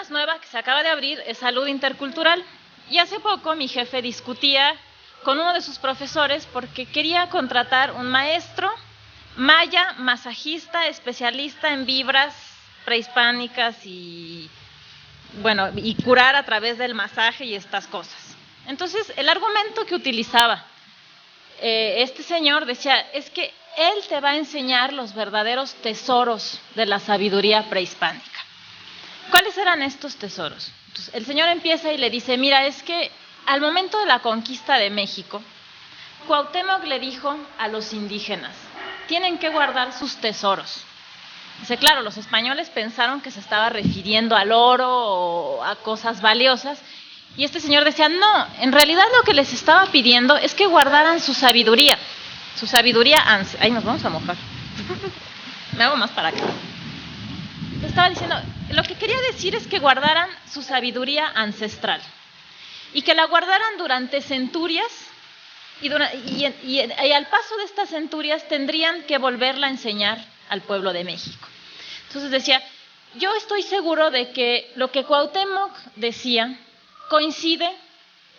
más nueva que se acaba de abrir es Salud Intercultural. Y hace poco mi jefe discutía con uno de sus profesores porque quería contratar un maestro maya, masajista, especialista en vibras prehispánicas y curar a través del masaje y estas cosas. Entonces, el argumento que utilizaba este señor decía, es que él te va a enseñar los verdaderos tesoros de la sabiduría prehispánica. ¿Cuáles eran estos tesoros? Entonces, el señor empieza y le dice, mira, es que al momento de la conquista de México, Cuauhtémoc le dijo a los indígenas, tienen que guardar sus tesoros. Dice, claro, los españoles pensaron que se estaba refiriendo al oro o a cosas valiosas, y este señor decía, no, en realidad lo que les estaba pidiendo es que guardaran su sabiduría ahí nos vamos a mojar. Me hago más para acá. Estaba diciendo, lo que quería decir es que guardaran su sabiduría ancestral y que la guardaran durante centurias y al paso de estas centurias tendrían que volverla a enseñar al pueblo de México. Entonces decía, yo estoy seguro de que lo que Cuauhtémoc decía coincide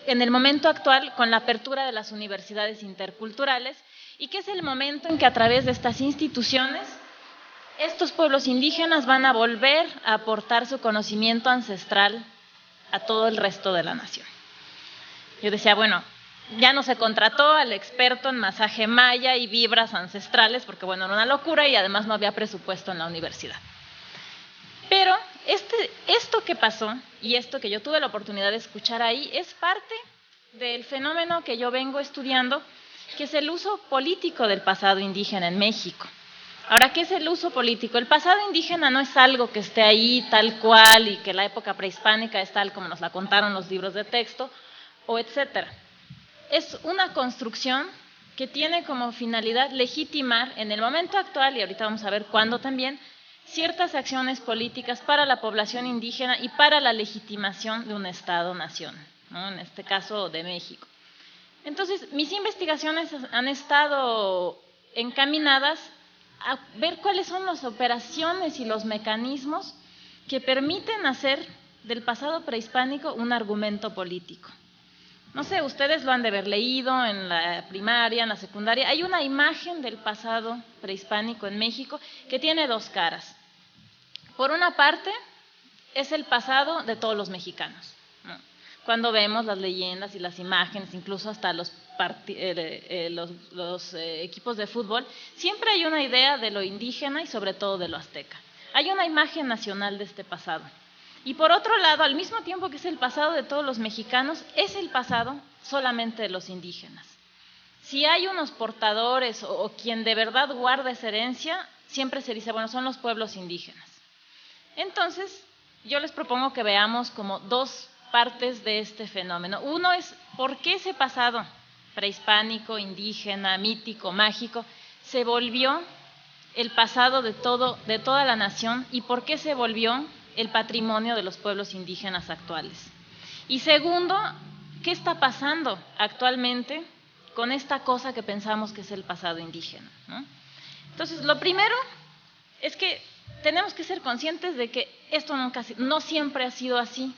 en el momento actual con la apertura de las universidades interculturales y que es el momento en que a través de estas instituciones estos pueblos indígenas van a volver a aportar su conocimiento ancestral a todo el resto de la nación. Yo decía, bueno, ya no se contrató al experto en masaje maya y vibras ancestrales porque, era una locura y además no había presupuesto en la universidad. Pero esto que pasó y esto que yo tuve la oportunidad de escuchar ahí es parte del fenómeno que yo vengo estudiando, que es el uso político del pasado indígena en México. Ahora, ¿qué es el uso político? El pasado indígena no es algo que esté ahí tal cual y que la época prehispánica es tal como nos la contaron los libros de texto o etcétera. Es una construcción que tiene como finalidad legitimar en el momento actual, y ahorita vamos a ver cuándo también, ciertas acciones políticas para la población indígena y para la legitimación de un Estado-nación, ¿no? En este caso de México. Entonces, mis investigaciones han estado encaminadas a ver cuáles son las operaciones y los mecanismos que permiten hacer del pasado prehispánico un argumento político. No sé, ustedes lo han de haber leído en la primaria, en la secundaria. Hay una imagen del pasado prehispánico en México que tiene dos caras. Por una parte, es el pasado de todos los mexicanos, ¿no? Cuando vemos las leyendas y las imágenes, incluso hasta los equipos de fútbol, siempre hay una idea de lo indígena y sobre todo de lo azteca. Hay una imagen nacional de este pasado. Y por otro lado, al mismo tiempo que es el pasado de todos los mexicanos, es el pasado solamente de los indígenas. Si hay unos portadores o quien de verdad guarda esa herencia, siempre se dice, son los pueblos indígenas. Entonces, yo les propongo que veamos como dos partes de este fenómeno. Uno es, ¿por qué ese pasado prehispánico, indígena, mítico, mágico, se volvió el pasado de toda la nación y por qué se volvió el patrimonio de los pueblos indígenas actuales? Y segundo, ¿qué está pasando actualmente con esta cosa que pensamos que es el pasado indígena, ¿no? Entonces, lo primero es que tenemos que ser conscientes de que esto no siempre ha sido así,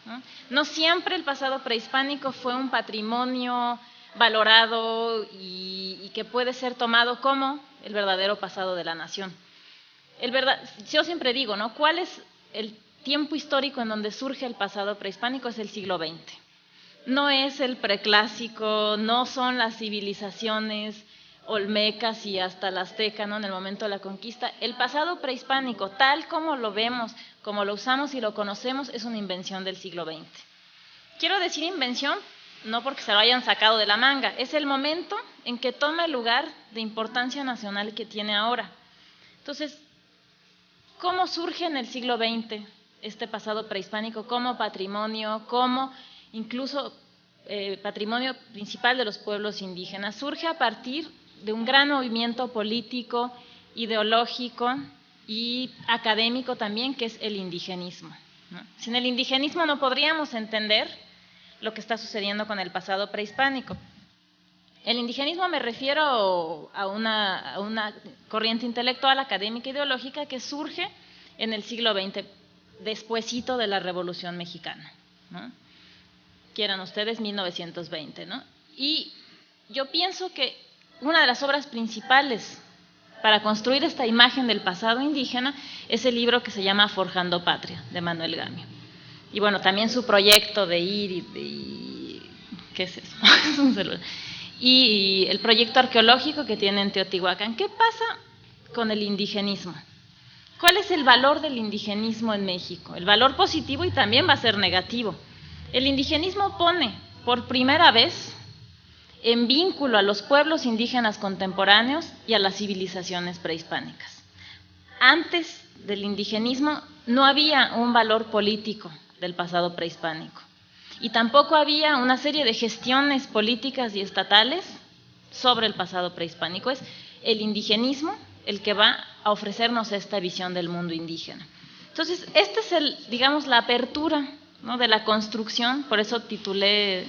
¿no? No siempre el pasado prehispánico fue un patrimonio valorado y que puede ser tomado como el verdadero pasado de la nación. Yo siempre digo, ¿no? ¿Cuál es el tiempo histórico en donde surge el pasado prehispánico? Es el siglo XX. No es el preclásico, no son las civilizaciones olmecas y hasta la azteca, ¿no? En el momento de la conquista. El pasado prehispánico, tal como lo vemos, como lo usamos y lo conocemos, es una invención del siglo XX. Quiero decir invención no porque se lo hayan sacado de la manga, es el momento en que toma el lugar de importancia nacional que tiene ahora. Entonces, ¿cómo surge en el siglo XX este pasado prehispánico como patrimonio, como incluso patrimonio principal de los pueblos indígenas? Surge a partir de un gran movimiento político, ideológico y académico también, que es el indigenismo, ¿no? Sin el indigenismo no podríamos entender lo que está sucediendo con el pasado prehispánico. El indigenismo me refiero a una corriente intelectual, académica, ideológica que surge en el siglo XX. despuesito de la Revolución Mexicana, ¿no? Quieran ustedes 1920, ¿no? Y yo pienso que una de las obras principales para construir esta imagen del pasado indígena es el libro que se llama Forjando Patria, de Manuel Gamio. Y bueno, también su proyecto de ir ¿qué es eso? Es un celular. Y el proyecto arqueológico que tiene en Teotihuacán. ¿Qué pasa con el indigenismo? ¿Cuál es el valor del indigenismo en México? El valor positivo y también va a ser negativo. El indigenismo pone por primera vez en vínculo a los pueblos indígenas contemporáneos y a las civilizaciones prehispánicas. Antes del indigenismo no había un valor político del pasado prehispánico y tampoco había una serie de gestiones políticas y estatales sobre el pasado prehispánico. Es el indigenismo el que va a ofrecernos esta visión del mundo indígena. Entonces, este es digamos, la apertura, ¿no?, de la construcción, por eso titulé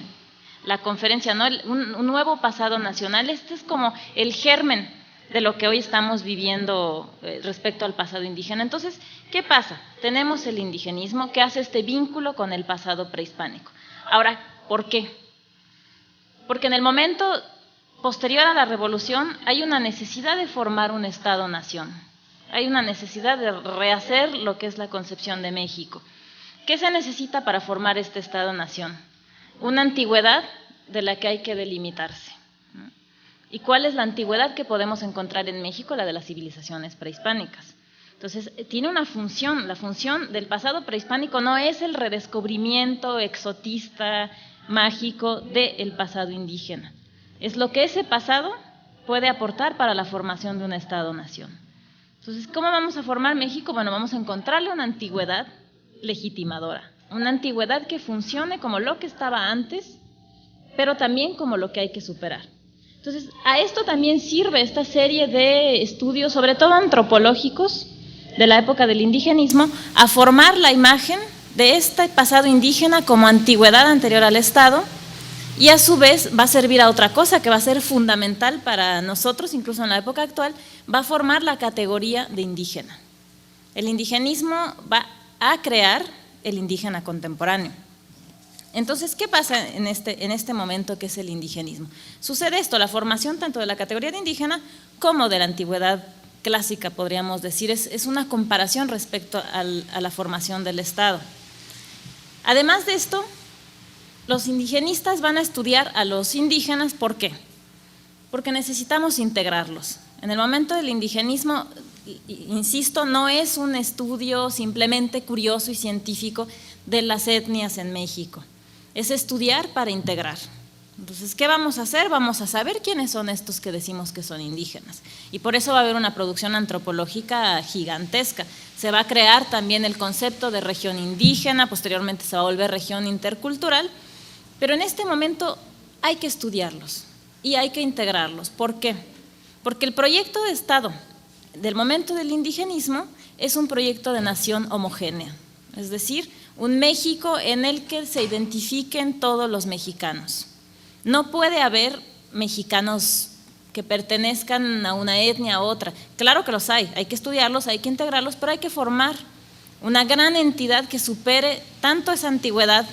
la conferencia, ¿no?, un nuevo pasado nacional. Este es como el germen de lo que hoy estamos viviendo respecto al pasado indígena. Entonces, ¿qué pasa? Tenemos el indigenismo que hace este vínculo con el pasado prehispánico. Ahora, ¿por qué? Porque en el momento posterior a la revolución hay una necesidad de formar un Estado-nación, hay una necesidad de rehacer lo que es la concepción de México. ¿Qué se necesita para formar este Estado-nación? Una antigüedad de la que hay que delimitarse. ¿Y cuál es la antigüedad que podemos encontrar en México? La de las civilizaciones prehispánicas. Entonces, tiene una función. La función del pasado prehispánico no es el redescubrimiento exotista, mágico del pasado indígena. Es lo que ese pasado puede aportar para la formación de un Estado-nación. Entonces, ¿cómo vamos a formar México? Bueno, vamos a encontrarle una antigüedad legitimadora, una antigüedad que funcione como lo que estaba antes, pero también como lo que hay que superar. Entonces, a esto también sirve esta serie de estudios, sobre todo antropológicos, de la época del indigenismo, a formar la imagen de este pasado indígena como antigüedad anterior al Estado, y a su vez va a servir a otra cosa que va a ser fundamental para nosotros, incluso en la época actual, va a formar la categoría de indígena. El indigenismo va a crear el indígena contemporáneo. Entonces, ¿qué pasa en este momento que es el indigenismo? Sucede esto, la formación tanto de la categoría de indígena como de la antigüedad clásica, podríamos decir, es una comparación respecto a la formación del Estado. Además de esto, los indigenistas van a estudiar a los indígenas, ¿por qué? Porque necesitamos integrarlos. En el momento del indigenismo, insisto, no es un estudio simplemente curioso y científico de las etnias en México, es estudiar para integrar. Entonces, ¿qué vamos a hacer? Vamos a saber quiénes son estos que decimos que son indígenas. Y por eso va a haber una producción antropológica gigantesca. Se va a crear también el concepto de región indígena, posteriormente se va a volver región intercultural, pero en este momento hay que estudiarlos y hay que integrarlos. ¿Por qué? Porque el proyecto de Estado del momento del indigenismo es un proyecto de nación homogénea, es decir, un México en el que se identifiquen todos los mexicanos. No puede haber mexicanos que pertenezcan a una etnia u otra. Claro que los hay que estudiarlos, hay que integrarlos, pero hay que formar una gran entidad que supere tanto esa antigüedad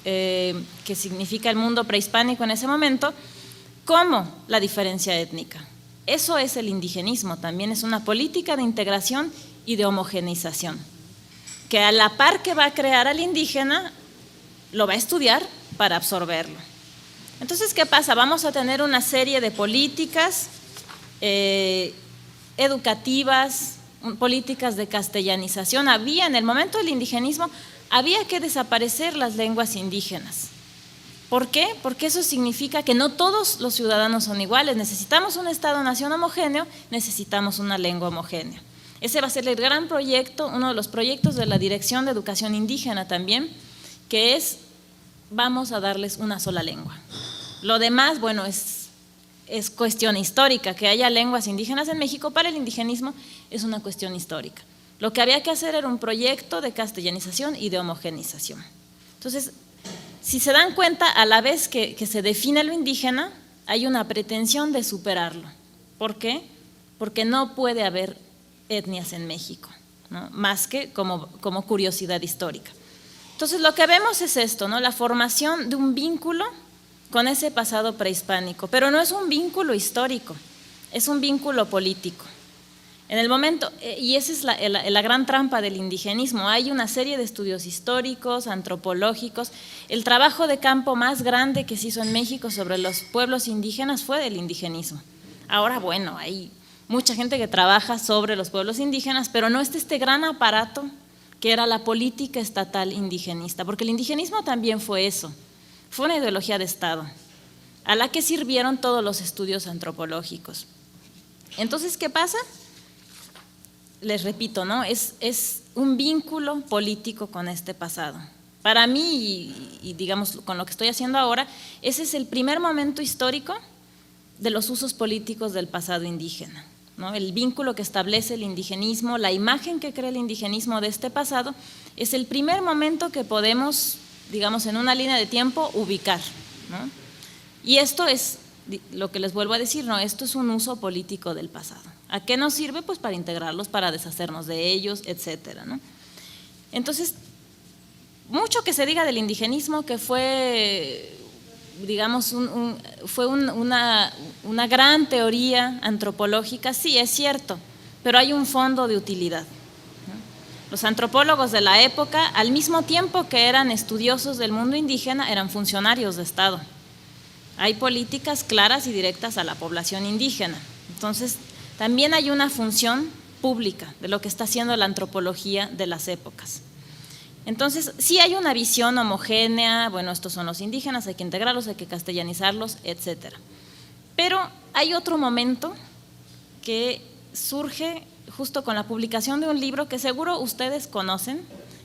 que significa el mundo prehispánico en ese momento, como la diferencia étnica. Eso es el indigenismo, también es una política de integración y de homogeneización, que a la par que va a crear al indígena, lo va a estudiar para absorberlo. Entonces, ¿qué pasa? Vamos a tener una serie de políticas educativas, políticas de castellanización. En el momento del indigenismo, había que desaparecer las lenguas indígenas. ¿Por qué? Porque eso significa que no todos los ciudadanos son iguales. Necesitamos un Estado-nación homogéneo, necesitamos una lengua homogénea. Ese va a ser el gran proyecto, uno de los proyectos de la Dirección de Educación Indígena también, que es, vamos a darles una sola lengua. Lo demás, bueno, es cuestión histórica. Que haya lenguas indígenas en México para el indigenismo es una cuestión histórica. Lo que había que hacer era un proyecto de castellanización y de homogeneización. Entonces, si se dan cuenta, a la vez que se define lo indígena, hay una pretensión de superarlo. ¿Por qué? Porque no puede haber etnias en México. ¿no? Más que como curiosidad histórica. Entonces lo que vemos es esto, ¿no? La formación de un vínculo con ese pasado prehispánico, pero no es un vínculo histórico, es un vínculo político. En el momento, y esa es la gran trampa del indigenismo, hay una serie de estudios históricos, antropológicos. El trabajo de campo más grande que se hizo en México sobre los pueblos indígenas fue del indigenismo. Ahora, bueno, hay mucha gente que trabaja sobre los pueblos indígenas, pero no está este gran aparato que era la política estatal indigenista, porque el indigenismo también fue eso, fue una ideología de Estado, a la que sirvieron todos los estudios antropológicos. Entonces, ¿qué pasa? Les repito, ¿no? Es un vínculo político con este pasado. Para mí, y digamos con lo que estoy haciendo ahora, ese es el primer momento histórico de los usos políticos del pasado indígena, ¿no? El vínculo que establece el indigenismo, la imagen que crea el indigenismo de este pasado, es el primer momento que podemos, digamos, en una línea de tiempo ubicar, ¿no? Y esto es lo que les vuelvo a decir, ¿no? Esto es un uso político del pasado. ¿A qué nos sirve? Pues para integrarlos, para deshacernos de ellos, etcétera, ¿no? Entonces, mucho que se diga del indigenismo, que fue, digamos, fue una gran teoría antropológica, sí, es cierto, pero hay un fondo de utilidad, ¿no? Los antropólogos de la época, al mismo tiempo que eran estudiosos del mundo indígena, eran funcionarios de Estado. Hay políticas claras y directas a la población indígena. Entonces, también hay una función pública de lo que está haciendo la antropología de las épocas. Entonces, sí hay una visión homogénea, bueno, estos son los indígenas, hay que integrarlos, hay que castellanizarlos, etcétera. Pero hay otro momento que surge justo con la publicación de un libro que seguro ustedes conocen,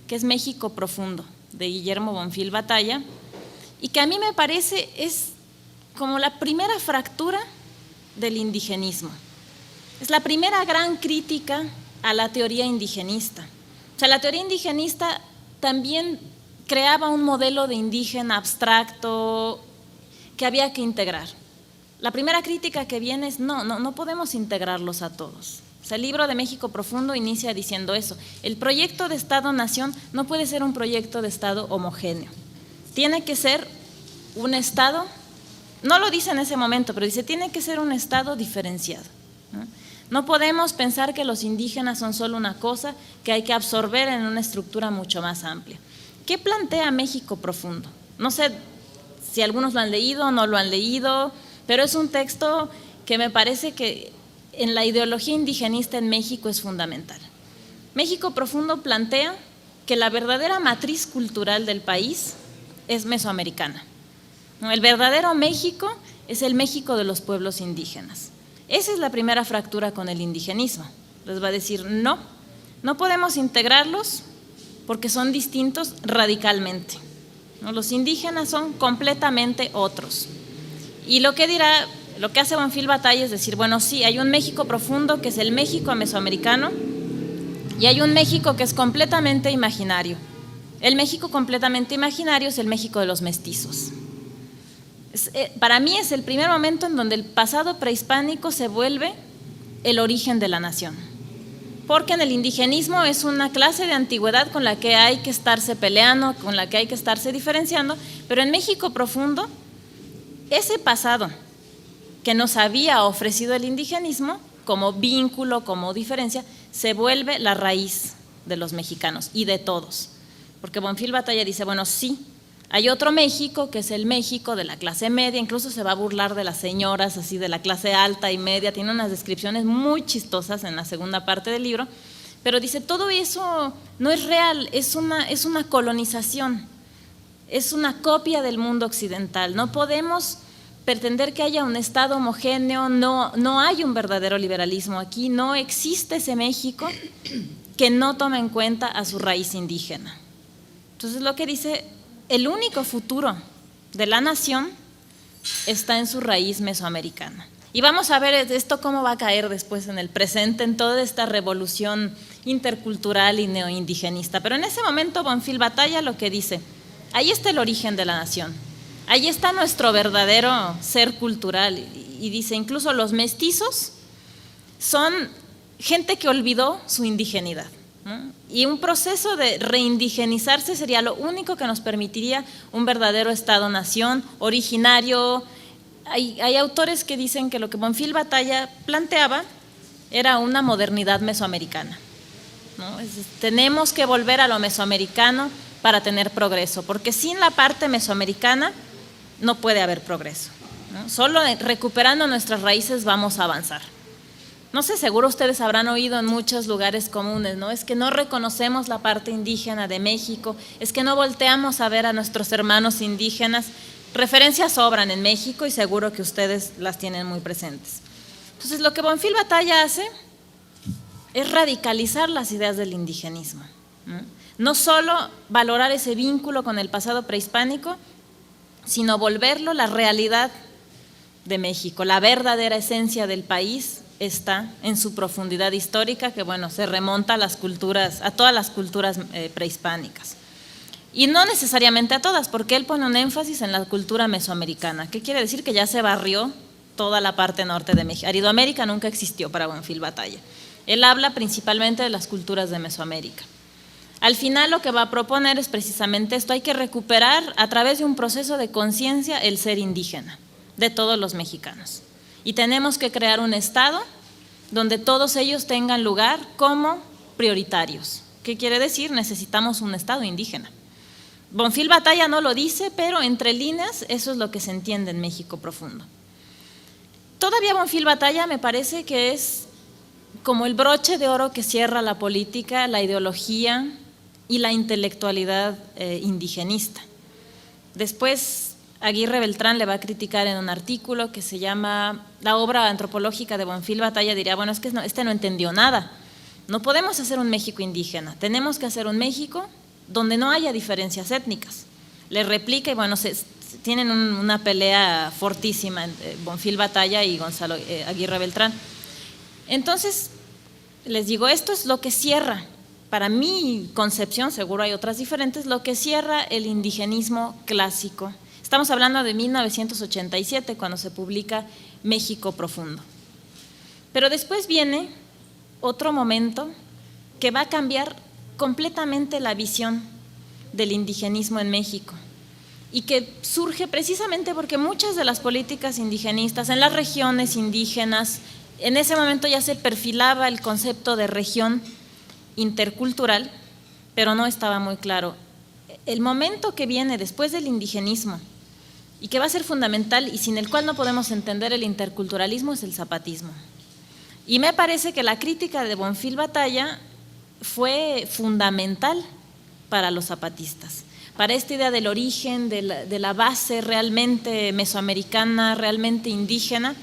que es México Profundo, de Guillermo Bonfil Batalla, y que a mí me parece es como la primera fractura del indigenismo. Es la primera gran crítica a la teoría indigenista. O sea, la teoría indigenista también creaba un modelo de indígena abstracto que había que integrar. La primera crítica que viene es no podemos integrarlos a todos. O sea, el libro de México Profundo inicia diciendo eso. El proyecto de Estado-Nación no puede ser un proyecto de Estado homogéneo. Tiene que ser un Estado, no lo dice en ese momento, pero dice tiene que ser un Estado diferenciado, ¿no? No podemos pensar que los indígenas son solo una cosa que hay que absorber en una estructura mucho más amplia. ¿Qué plantea México Profundo? No sé si algunos lo han leído o no lo han leído, pero es un texto que me parece que en la ideología indigenista en México es fundamental. México Profundo plantea que la verdadera matriz cultural del país es mesoamericana. El verdadero México es el México de los pueblos indígenas. Esa es la primera fractura con el indigenismo. Les va a decir, no podemos integrarlos porque son distintos radicalmente, ¿no? Los indígenas son completamente otros. Y lo que hace Bonfil Batalla es decir, bueno, sí, hay un México profundo que es el México mesoamericano y hay un México que es completamente imaginario. El México completamente imaginario es el México de los mestizos. Para mí es el primer momento en donde el pasado prehispánico se vuelve el origen de la nación, porque en el indigenismo es una clase de antigüedad con la que hay que estarse peleando, con la que hay que estarse diferenciando, pero en México Profundo, ese pasado que nos había ofrecido el indigenismo como vínculo, como diferencia, se vuelve la raíz de los mexicanos y de todos, porque Bonfil Batalla dice, bueno, sí, hay otro México que es el México de la clase media, incluso se va a burlar de las señoras así de la clase alta y media, tiene unas descripciones muy chistosas en la segunda parte del libro, pero dice todo eso no es real, es una colonización, es una copia del mundo occidental, no podemos pretender que haya un Estado homogéneo, no hay un verdadero liberalismo aquí, no existe ese México que no toma en cuenta a su raíz indígena. Entonces lo que dice, el único futuro de la nación está en su raíz mesoamericana. Y vamos a ver esto cómo va a caer después en el presente, en toda esta revolución intercultural y neoindigenista. Pero en ese momento Bonfil Batalla lo que dice, ahí está el origen de la nación, ahí está nuestro verdadero ser cultural. Y dice, incluso los mestizos son gente que olvidó su indigenidad. ¿no? Y un proceso de reindigenizarse sería lo único que nos permitiría un verdadero Estado-nación originario. Hay autores que dicen que lo que Bonfil Batalla planteaba era una modernidad mesoamericana, ¿no? Tenemos que volver a lo mesoamericano para tener progreso, porque sin la parte mesoamericana no puede haber progreso, ¿no? Solo recuperando nuestras raíces vamos a avanzar. No sé, seguro ustedes habrán oído en muchos lugares comunes, ¿no? Es que no reconocemos la parte indígena de México, es que no volteamos a ver a nuestros hermanos indígenas. Referencias sobran en México y seguro que ustedes las tienen muy presentes. Entonces, lo que Bonfil Batalla hace es radicalizar las ideas del indigenismo, ¿no? No solo valorar ese vínculo con el pasado prehispánico, sino volverlo la realidad de México, la verdadera esencia del país está en su profundidad histórica, que bueno, se remonta a las culturas, a todas las culturas prehispánicas. Y no necesariamente a todas, porque él pone un énfasis en la cultura mesoamericana. ¿Qué quiere decir? Que ya se barrió toda la parte norte de México. Aridoamérica nunca existió para Bonfil Batalla. Él habla principalmente de las culturas de Mesoamérica. Al final lo que va a proponer es precisamente esto: hay que recuperar a través de un proceso de conciencia el ser indígena de todos los mexicanos. Y tenemos que crear un Estado donde todos ellos tengan lugar como prioritarios. ¿Qué quiere decir? Necesitamos un Estado indígena. Bonfil Batalla no lo dice, pero entre líneas eso es lo que se entiende en México profundo. Todavía Bonfil Batalla me parece que es como el broche de oro que cierra la política, la ideología y la intelectualidad indigenista. Después Aguirre Beltrán le va a criticar en un artículo que se llama La obra antropológica de Bonfil Batalla, diría, bueno, es que este no entendió nada. No podemos hacer un México indígena, tenemos que hacer un México donde no haya diferencias étnicas. Le replica y bueno, tienen una pelea fortísima entre Bonfil Batalla y Gonzalo Aguirre Beltrán. Entonces, les digo, esto es lo que cierra, para mi concepción, seguro hay otras diferentes, lo que cierra el indigenismo clásico. Estamos hablando de 1987, cuando se publica México Profundo. Pero después viene otro momento que va a cambiar completamente la visión del indigenismo en México y que surge precisamente porque muchas de las políticas indigenistas en las regiones indígenas, en ese momento ya se perfilaba el concepto de región intercultural, pero no estaba muy claro. El momento que viene después del indigenismo y que va a ser fundamental y sin el cual no podemos entender el interculturalismo es el zapatismo. Y me parece que la crítica de Bonfil Batalla fue fundamental para los zapatistas, para esta idea del origen, de la base realmente mesoamericana, realmente indígena.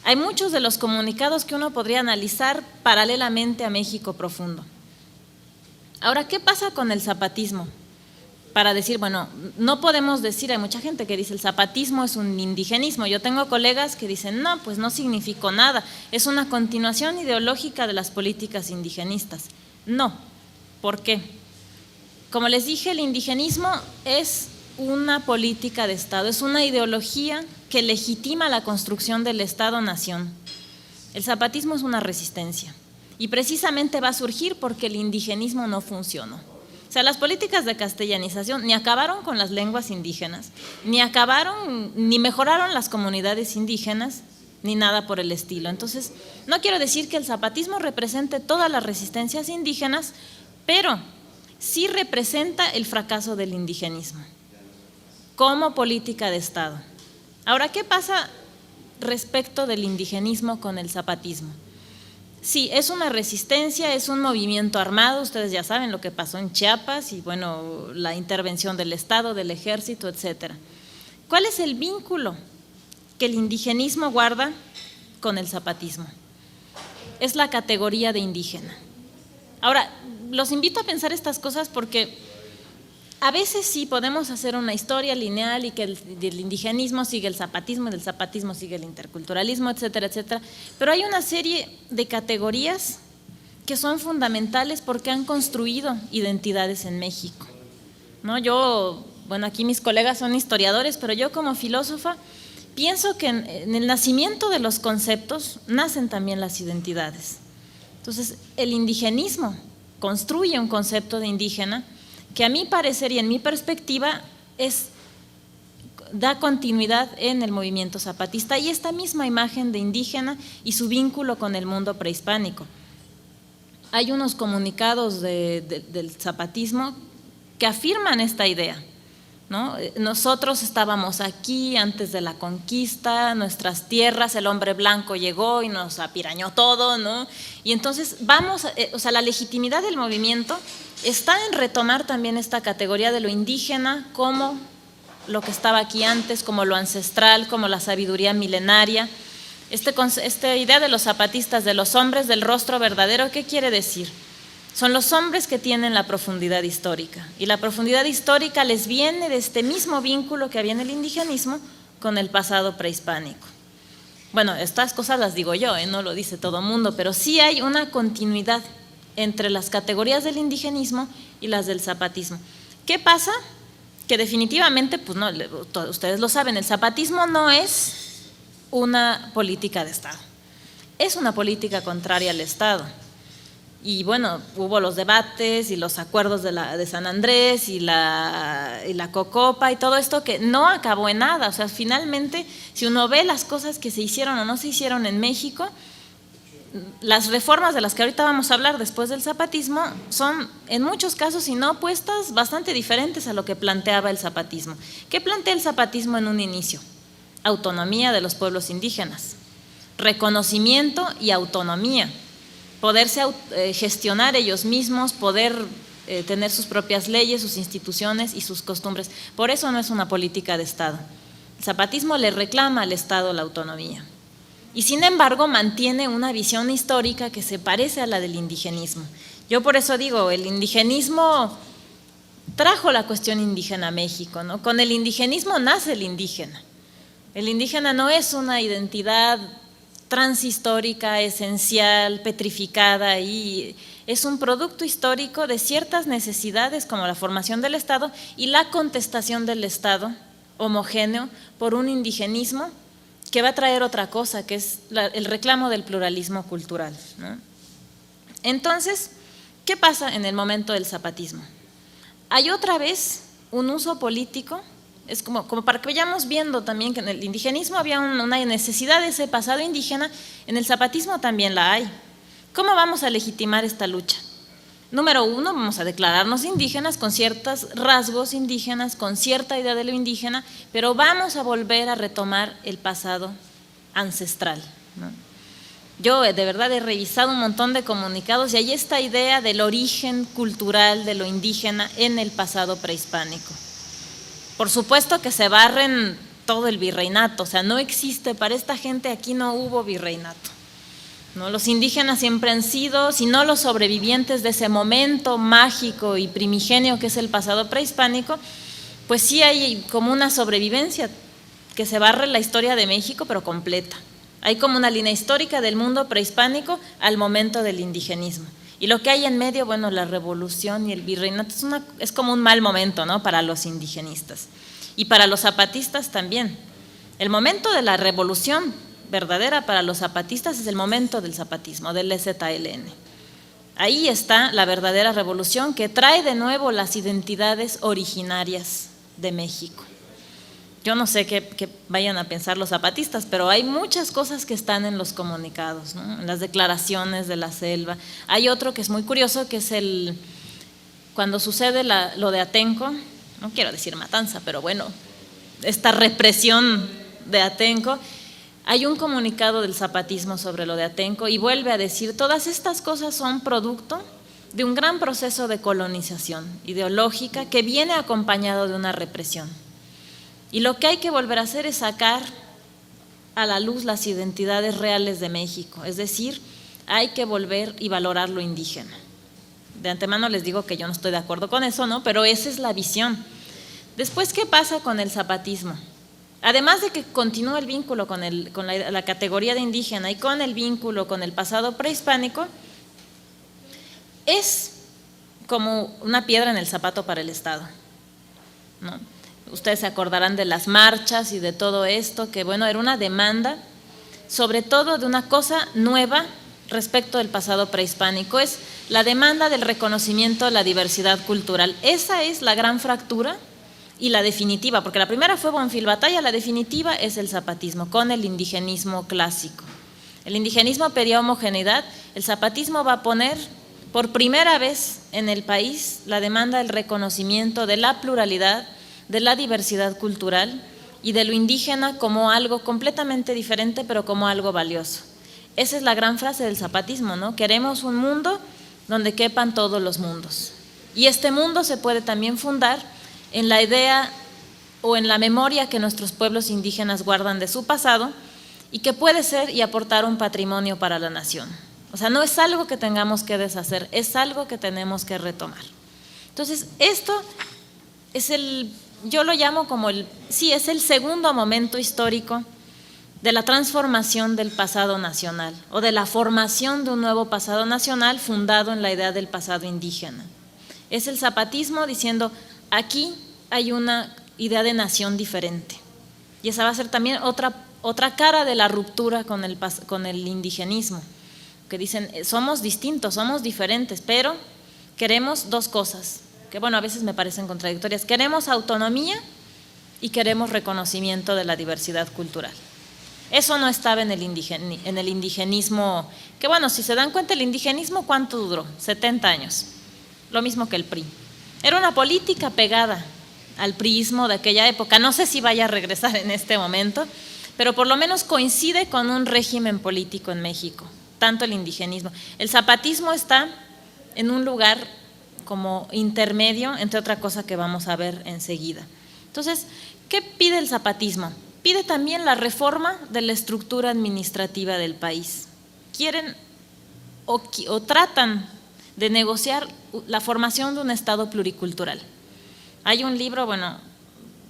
Hay muchos de los comunicados que uno podría analizar paralelamente a México Profundo. Ahora, ¿qué pasa con el zapatismo? Para decir, bueno, no podemos decir, hay mucha gente que dice el zapatismo es un indigenismo. Yo tengo colegas que dicen, no, pues no significó nada, es una continuación ideológica de las políticas indigenistas. No, ¿por qué? Como les dije, el indigenismo es una política de Estado, es una ideología que legitima la construcción del Estado-nación. El zapatismo es una resistencia y precisamente va a surgir porque el indigenismo no funcionó. O sea, las políticas de castellanización ni acabaron con las lenguas indígenas, ni mejoraron las comunidades indígenas, ni nada por el estilo. Entonces, no quiero decir que el zapatismo represente todas las resistencias indígenas, pero sí representa el fracaso del indigenismo como política de Estado. Ahora, ¿qué pasa respecto del indigenismo con el zapatismo? Sí, es una resistencia, es un movimiento armado, ustedes ya saben lo que pasó en Chiapas y bueno, la intervención del Estado, del Ejército, etcétera. ¿Cuál es el vínculo que el indigenismo guarda con el zapatismo? Es la categoría de indígena. Ahora, los invito a pensar estas cosas porque a veces sí podemos hacer una historia lineal y que del indigenismo sigue el zapatismo y del zapatismo sigue el interculturalismo, etcétera, etcétera. Pero hay una serie de categorías que son fundamentales porque han construido identidades en México, ¿no? Yo, bueno, aquí mis colegas son historiadores, pero yo como filósofa pienso que en el nacimiento de los conceptos nacen también las identidades. Entonces, el indigenismo construye un concepto de indígena que a mi parecer y en mi perspectiva da continuidad en el movimiento zapatista y esta misma imagen de indígena y su vínculo con el mundo prehispánico. Hay unos comunicados del zapatismo que afirman esta idea, ¿no? Nosotros estábamos aquí antes de la conquista, nuestras tierras, el hombre blanco llegó y nos apirañó todo, ¿no? Y entonces la legitimidad del movimiento está en retomar también esta categoría de lo indígena como lo que estaba aquí antes, como lo ancestral, como la sabiduría milenaria. Esta idea de los zapatistas, de los hombres del rostro verdadero, ¿qué quiere decir? Son los hombres que tienen la profundidad histórica y la profundidad histórica les viene de este mismo vínculo que había en el indigenismo con el pasado prehispánico. Bueno, estas cosas las digo yo, no lo dice todo el mundo, pero sí hay una continuidad entre las categorías del indigenismo y las del zapatismo. ¿Qué pasa? Que definitivamente, pues no, ustedes lo saben, el zapatismo no es una política de Estado, es una política contraria al Estado. Y bueno, hubo los debates y los acuerdos de San Andrés y la Cocopa y todo esto que no acabó en nada. O sea, finalmente, si uno ve las cosas que se hicieron o no se hicieron en México, las reformas de las que ahorita vamos a hablar después del zapatismo son en muchos casos, si no opuestas, bastante diferentes a lo que planteaba el zapatismo. ¿Qué plantea el zapatismo en un inicio? Autonomía de los pueblos indígenas, reconocimiento y autonomía, poderse gestionar ellos mismos, poder tener sus propias leyes, sus instituciones y sus costumbres. Por eso no es una política de Estado. El zapatismo le reclama al Estado la autonomía y sin embargo mantiene una visión histórica que se parece a la del indigenismo. Yo por eso digo, el indigenismo trajo la cuestión indígena a México, ¿no? Con el indigenismo nace el indígena. El indígena no es una identidad transhistórica, esencial, petrificada, y es un producto histórico de ciertas necesidades como la formación del Estado y la contestación del Estado homogéneo por un indigenismo que va a traer otra cosa, que es el reclamo del pluralismo cultural, ¿no? Entonces, ¿qué pasa en el momento del zapatismo? Hay otra vez un uso político. Es como para que vayamos viendo también que en el indigenismo había una necesidad de ese pasado indígena, en el zapatismo también la hay. ¿Cómo vamos a legitimar esta lucha? Número uno, vamos a declararnos indígenas con ciertos rasgos indígenas, con cierta idea de lo indígena, pero vamos a volver a retomar el pasado ancestral, ¿no? Yo de verdad he revisado un montón de comunicados y hay esta idea del origen cultural de lo indígena en el pasado prehispánico. Por supuesto que se barren todo el virreinato, o sea, no existe, para esta gente aquí no hubo virreinato, ¿no? Los indígenas siempre han sido, si no los sobrevivientes de ese momento mágico y primigenio que es el pasado prehispánico, pues sí hay como una sobrevivencia que se barre la historia de México, pero completa. Hay como una línea histórica del mundo prehispánico al momento del indigenismo. Y lo que hay en medio, bueno, la revolución y el virreinato es como un mal momento, ¿no? Para los indigenistas y para los zapatistas también. El momento de la revolución verdadera para los zapatistas es el momento del zapatismo, del EZLN. Ahí está la verdadera revolución que trae de nuevo las identidades originarias de México. Yo no sé qué vayan a pensar los zapatistas, pero hay muchas cosas que están en los comunicados, ¿no? En las declaraciones de la selva. Hay otro que es muy curioso, que es cuando sucede lo de Atenco, no quiero decir matanza, pero bueno, esta represión de Atenco, hay un comunicado del zapatismo sobre lo de Atenco y vuelve a decir, todas estas cosas son producto de un gran proceso de colonización ideológica que viene acompañado de una represión. Y lo que hay que volver a hacer es sacar a la luz las identidades reales de México, es decir, hay que volver y valorar lo indígena. De antemano les digo que yo no estoy de acuerdo con eso, ¿no? Pero esa es la visión. Después, ¿qué pasa con el zapatismo? Además de que continúa el vínculo con la categoría de indígena y con el vínculo con el pasado prehispánico, es como una piedra en el zapato para el Estado, ¿no? Ustedes se acordarán de las marchas y de todo esto, que bueno, era una demanda, sobre todo de una cosa nueva respecto del pasado prehispánico, es la demanda del reconocimiento de la diversidad cultural. Esa es la gran fractura y la definitiva, porque la primera fue Bonfil Batalla, la definitiva es el zapatismo, con el indigenismo clásico. El indigenismo pedía homogeneidad, el zapatismo va a poner por primera vez en el país la demanda del reconocimiento de la pluralidad, de la diversidad cultural y de lo indígena como algo completamente diferente, pero como algo valioso. Esa es la gran frase del zapatismo, ¿no? Queremos un mundo donde quepan todos los mundos. Y este mundo se puede también fundar en la idea o en la memoria que nuestros pueblos indígenas guardan de su pasado y que puede ser y aportar un patrimonio para la nación. O sea, no es algo que tengamos que deshacer, es algo que tenemos que retomar. Entonces, esto es yo lo llamo como es el segundo momento histórico de la transformación del pasado nacional o de la formación de un nuevo pasado nacional fundado en la idea del pasado indígena. Es el zapatismo diciendo, aquí hay una idea de nación diferente. Y esa va a ser también otra cara de la ruptura con el indigenismo, que dicen, somos distintos, somos diferentes, pero queremos dos cosas, que bueno, a veces me parecen contradictorias. Queremos autonomía y queremos reconocimiento de la diversidad cultural. Eso no estaba en el indigenismo, que bueno, si se dan cuenta, el indigenismo, ¿cuánto duró? 70 años, lo mismo que el PRI. Era una política pegada al priismo de aquella época. No sé si vaya a regresar en este momento, pero por lo menos coincide con un régimen político en México, tanto el indigenismo. El zapatismo está en un lugar como intermedio, entre otra cosa que vamos a ver enseguida. Entonces, ¿qué pide el zapatismo? Pide también la reforma de la estructura administrativa del país. Quieren o tratan de negociar la formación de un Estado pluricultural. Hay un libro, bueno,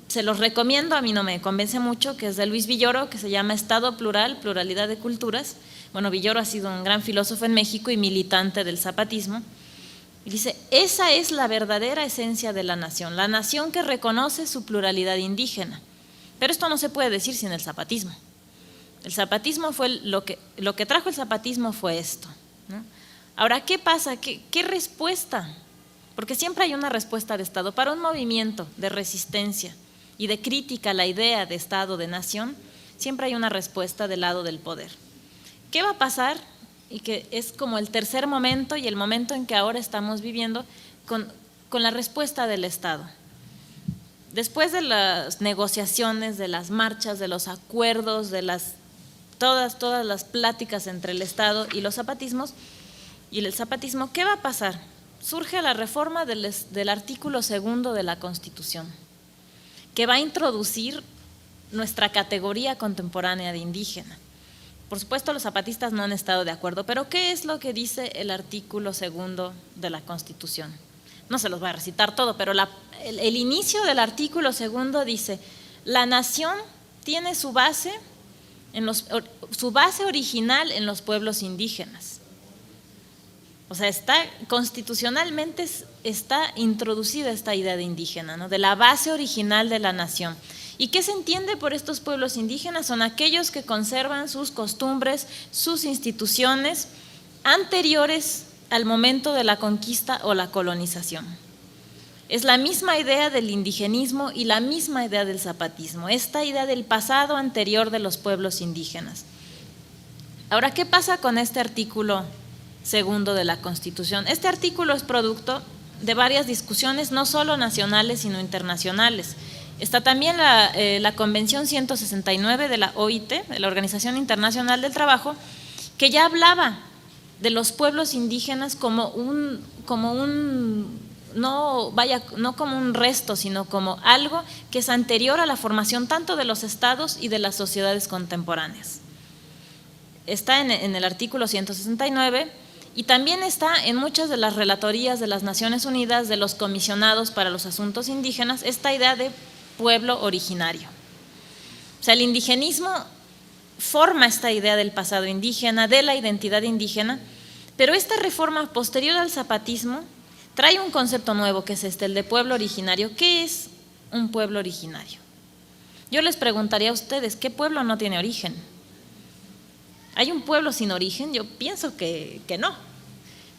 se los recomiendo, a mí no me convence mucho, que es de Luis Villoro, que se llama Estado Plural, Pluralidad de Culturas. Bueno, Villoro ha sido un gran filósofo en México y militante del zapatismo. Y dice, esa es la verdadera esencia de la nación que reconoce su pluralidad indígena. Pero esto no se puede decir sin el zapatismo. El zapatismo fue lo que trajo el zapatismo fue esto, ¿no? Ahora, ¿qué pasa? ¿Qué respuesta? Porque siempre hay una respuesta de Estado. Para un movimiento de resistencia y de crítica a la idea de Estado, de nación, siempre hay una respuesta del lado del poder. ¿Qué va a pasar? Y que es como el tercer momento y el momento en que ahora estamos viviendo con la respuesta del Estado. Después de las negociaciones, de las marchas, de los acuerdos, de todas las pláticas entre el Estado y los zapatismos y el zapatismo, ¿qué va a pasar? Surge la reforma del artículo 2 de la Constitución, que va a introducir nuestra categoría contemporánea de indígena. Por supuesto, los zapatistas no han estado de acuerdo, pero ¿qué es lo que dice el artículo 2 de la Constitución? No se los voy a recitar todo, pero el inicio del artículo 2 dice, la nación tiene su base original en los pueblos indígenas. O sea, constitucionalmente está introducida esta idea de indígena, ¿no? De la base original de la nación. ¿Y qué se entiende por estos pueblos indígenas? Son aquellos que conservan sus costumbres, sus instituciones anteriores al momento de la conquista o la colonización. Es la misma idea del indigenismo y la misma idea del zapatismo, esta idea del pasado anterior de los pueblos indígenas. Ahora, ¿qué pasa con este artículo 2 de la Constitución? Este artículo es producto de varias discusiones, no solo nacionales, sino internacionales. Está también la Convención 169 de la OIT, de la Organización Internacional del Trabajo, que ya hablaba de los pueblos indígenas no como un resto, sino como algo que es anterior a la formación tanto de los estados y de las sociedades contemporáneas. Está en el artículo 169 y también está en muchas de las relatorías de las Naciones Unidas, de los comisionados para los asuntos indígenas, esta idea de pueblo originario. O sea, el indigenismo forma esta idea del pasado indígena, de la identidad indígena, pero esta reforma posterior al zapatismo trae un concepto nuevo que es el de pueblo originario. ¿Qué es un pueblo originario? Yo les preguntaría a ustedes, ¿qué pueblo no tiene origen? ¿Hay un pueblo sin origen? Yo pienso que no.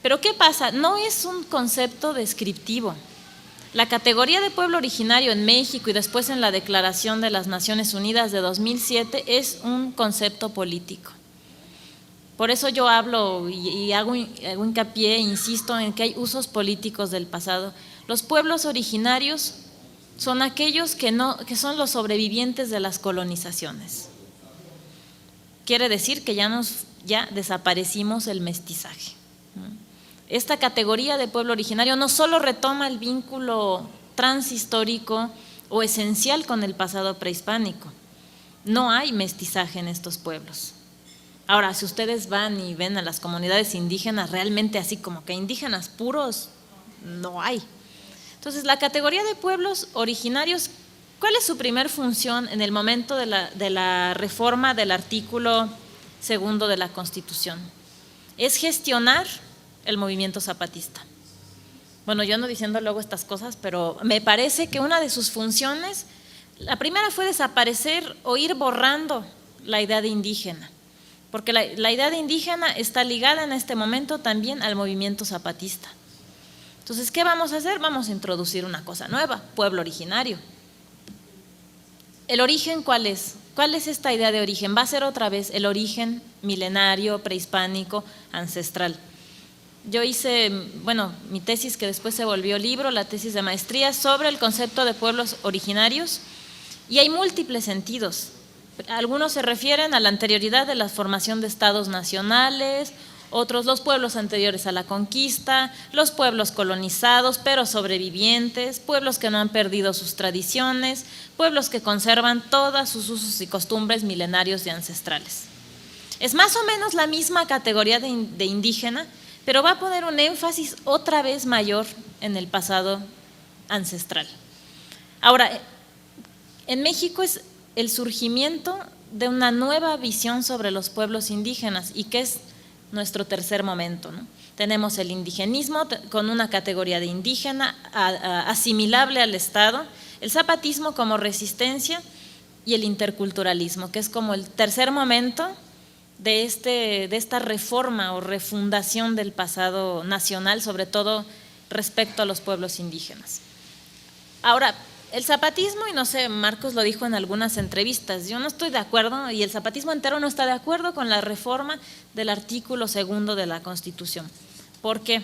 Pero ¿qué pasa? No es un concepto descriptivo. La categoría de pueblo originario en México y después en la Declaración de las Naciones Unidas de 2007 es un concepto político. Por eso yo hablo y hago hincapié, insisto en que hay usos políticos del pasado. Los pueblos originarios son aquellos que son los sobrevivientes de las colonizaciones. Quiere decir que ya desaparecimos el mestizaje. Esta categoría de pueblo originario no solo retoma el vínculo transhistórico o esencial con el pasado prehispánico, no hay mestizaje en estos pueblos. Ahora, si ustedes van y ven a las comunidades indígenas, realmente así como que indígenas puros, no hay. Entonces, la categoría de pueblos originarios, ¿cuál es su primer función en el momento de la reforma del artículo 2 de la Constitución? Es gestionar el movimiento zapatista. Bueno, yo ando diciendo luego estas cosas, pero me parece que una de sus funciones, la primera fue desaparecer o ir borrando la idea de indígena, porque la idea de indígena está ligada en este momento también al movimiento zapatista. Entonces, ¿qué vamos a hacer? Vamos a introducir una cosa nueva, pueblo originario. ¿El origen cuál es? ¿Cuál es esta idea de origen? Va a ser otra vez el origen milenario, prehispánico, ancestral. Yo hice, mi tesis que después se volvió libro, la tesis de maestría sobre el concepto de pueblos originarios, y hay múltiples sentidos. Algunos se refieren a la anterioridad de la formación de estados nacionales, otros los pueblos anteriores a la conquista, los pueblos colonizados pero sobrevivientes, pueblos que no han perdido sus tradiciones, pueblos que conservan todos sus usos y costumbres milenarios y ancestrales. Es más o menos la misma categoría de indígena, pero va a poner un énfasis otra vez mayor en el pasado ancestral. Ahora, en México es el surgimiento de una nueva visión sobre los pueblos indígenas y que es nuestro tercer momento, ¿no? Tenemos el indigenismo con una categoría de indígena asimilable al Estado, el zapatismo como resistencia y el interculturalismo, que es como el tercer momento de esta reforma o refundación del pasado nacional, sobre todo respecto a los pueblos indígenas. Ahora, el zapatismo, y no sé, Marcos lo dijo en algunas entrevistas, yo no estoy de acuerdo y el zapatismo entero no está de acuerdo con la reforma del artículo 2 de la Constitución. ¿Por qué?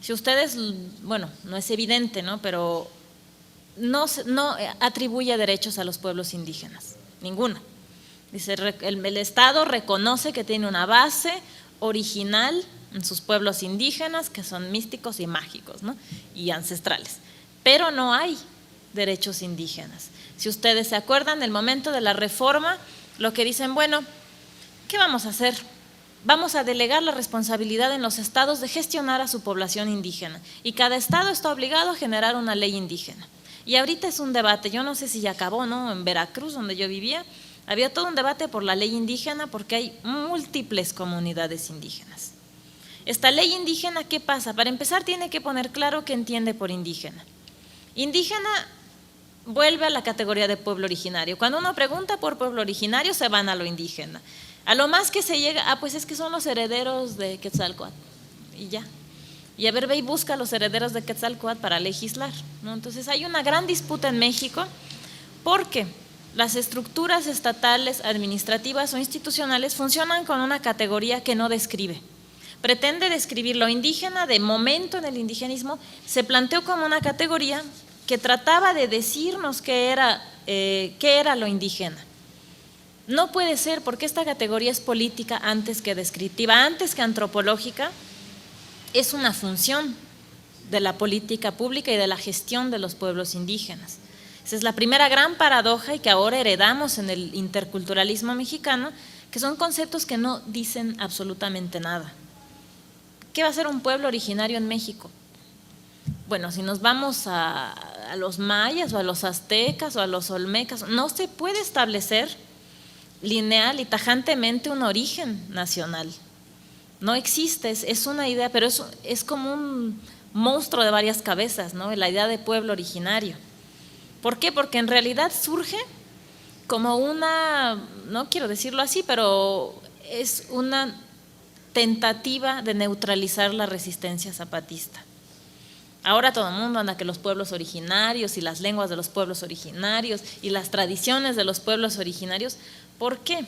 Si ustedes, no es evidente, ¿no? Pero no atribuye derechos a los pueblos indígenas, ninguno. Dice, el Estado reconoce que tiene una base original en sus pueblos indígenas que son místicos y mágicos, ¿no? Y ancestrales, pero no hay derechos indígenas. Si ustedes se acuerdan del momento de la reforma, lo que dicen, ¿qué vamos a hacer? Vamos a delegar la responsabilidad en los estados de gestionar a su población indígena y cada estado está obligado a generar una ley indígena. Y ahorita es un debate, yo no sé si ya acabó, ¿no? En Veracruz, donde yo vivía, había todo un debate por la ley indígena porque hay múltiples comunidades indígenas. Esta ley indígena, ¿qué pasa? Para empezar, tiene que poner claro qué entiende por indígena. Indígena vuelve a la categoría de pueblo originario. Cuando uno pregunta por pueblo originario, se van a lo indígena. A lo más que se llega, pues es que son los herederos de Quetzalcóatl, y ya. Y a ver, ve y busca a los herederos de Quetzalcóatl para legislar, ¿no? Entonces hay una gran disputa en México porque las estructuras estatales, administrativas o institucionales funcionan con una categoría que no describe. Pretende describir lo indígena, de momento en el indigenismo se planteó como una categoría que trataba de decirnos qué era lo indígena. No puede ser, porque esta categoría es política antes que descriptiva, antes que antropológica, es una función de la política pública y de la gestión de los pueblos indígenas. Esa es la primera gran paradoja y que ahora heredamos en el interculturalismo mexicano, que son conceptos que no dicen absolutamente nada. ¿Qué va a ser un pueblo originario en México? Bueno, si nos vamos a los mayas o a los aztecas o a los olmecas, no se puede establecer lineal y tajantemente un origen nacional. No existe, es una idea, pero es como un monstruo de varias cabezas, ¿no? La idea de pueblo originario. ¿Por qué? Porque en realidad surge como no quiero decirlo así, pero es una tentativa de neutralizar la resistencia zapatista. Ahora todo el mundo anda que los pueblos originarios y las lenguas de los pueblos originarios y las tradiciones de los pueblos originarios. ¿Por qué?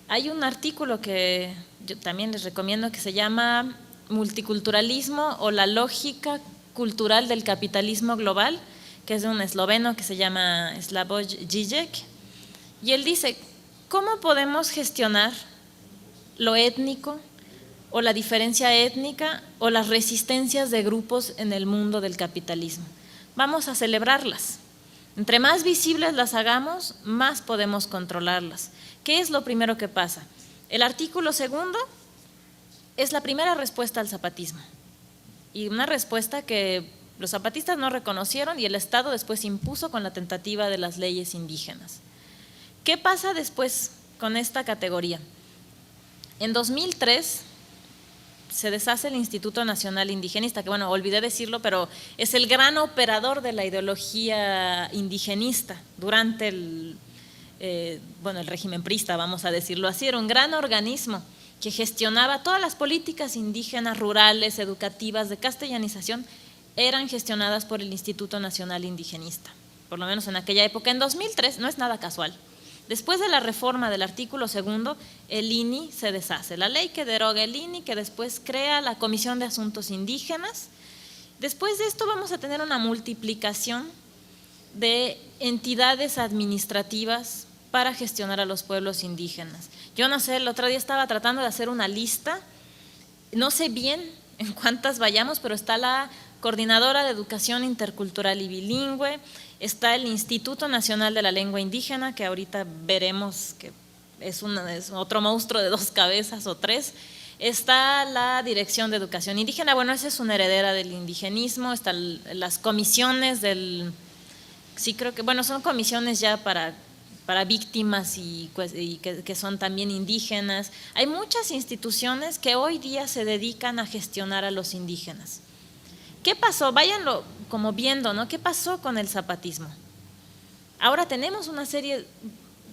Hay un artículo que yo también les recomiendo que se llama Multiculturalismo o la lógica cultural del capitalismo global, que es de un esloveno que se llama Slavoj Žižek, y él dice, ¿cómo podemos gestionar lo étnico o la diferencia étnica o las resistencias de grupos en el mundo del capitalismo? Vamos a celebrarlas. Entre más visibles las hagamos, más podemos controlarlas. ¿Qué es lo primero que pasa? El artículo segundo es la primera respuesta al zapatismo, y una respuesta que los zapatistas no reconocieron y el Estado después impuso con la tentativa de las leyes indígenas. ¿Qué pasa después con esta categoría? En 2003 se deshace el Instituto Nacional Indigenista, que bueno, olvidé decirlo, pero es el gran operador de la ideología indigenista durante el régimen priista, vamos a decirlo así. Era un gran organismo que gestionaba todas las políticas indígenas, rurales, educativas, de castellanización, eran gestionadas por el Instituto Nacional Indigenista, por lo menos en aquella época. En 2003, no es nada casual, después de la reforma del artículo segundo, el INI se deshace, la ley que deroga el INI, que después crea la Comisión de Asuntos Indígenas. Después de esto vamos a tener una multiplicación de entidades administrativas para gestionar a los pueblos indígenas. Yo no sé, el otro día estaba tratando de hacer una lista, no sé bien en cuántas vayamos, pero está la Coordinadora de Educación Intercultural y Bilingüe, está el Instituto Nacional de la Lengua Indígena, que ahorita veremos que es otro monstruo de 2 cabezas o 3, está la Dirección de Educación Indígena, bueno, esa es una heredera del indigenismo, están las comisiones sí creo que, bueno, son comisiones ya para víctimas y que son también indígenas. Hay muchas instituciones que hoy día se dedican a gestionar a los indígenas. ¿Qué pasó? Váyanlo como viendo, ¿no? ¿Qué pasó con el zapatismo? Ahora tenemos una serie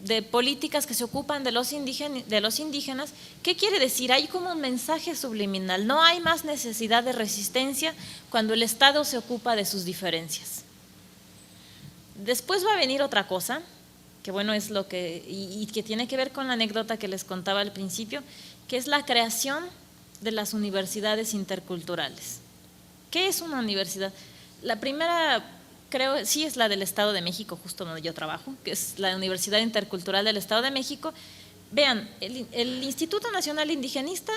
de políticas que se ocupan de los indígenas. ¿Qué quiere decir? Hay como un mensaje subliminal. No hay más necesidad de resistencia cuando el Estado se ocupa de sus diferencias. Después va a venir otra cosa, que bueno, es lo y que tiene que ver con la anécdota que les contaba al principio, que es la creación de las universidades interculturales. ¿Qué es una universidad? La primera, creo, sí es la del Estado de México, justo donde yo trabajo, que es la Universidad Intercultural del Estado de México. Vean, el Instituto Nacional Indigenista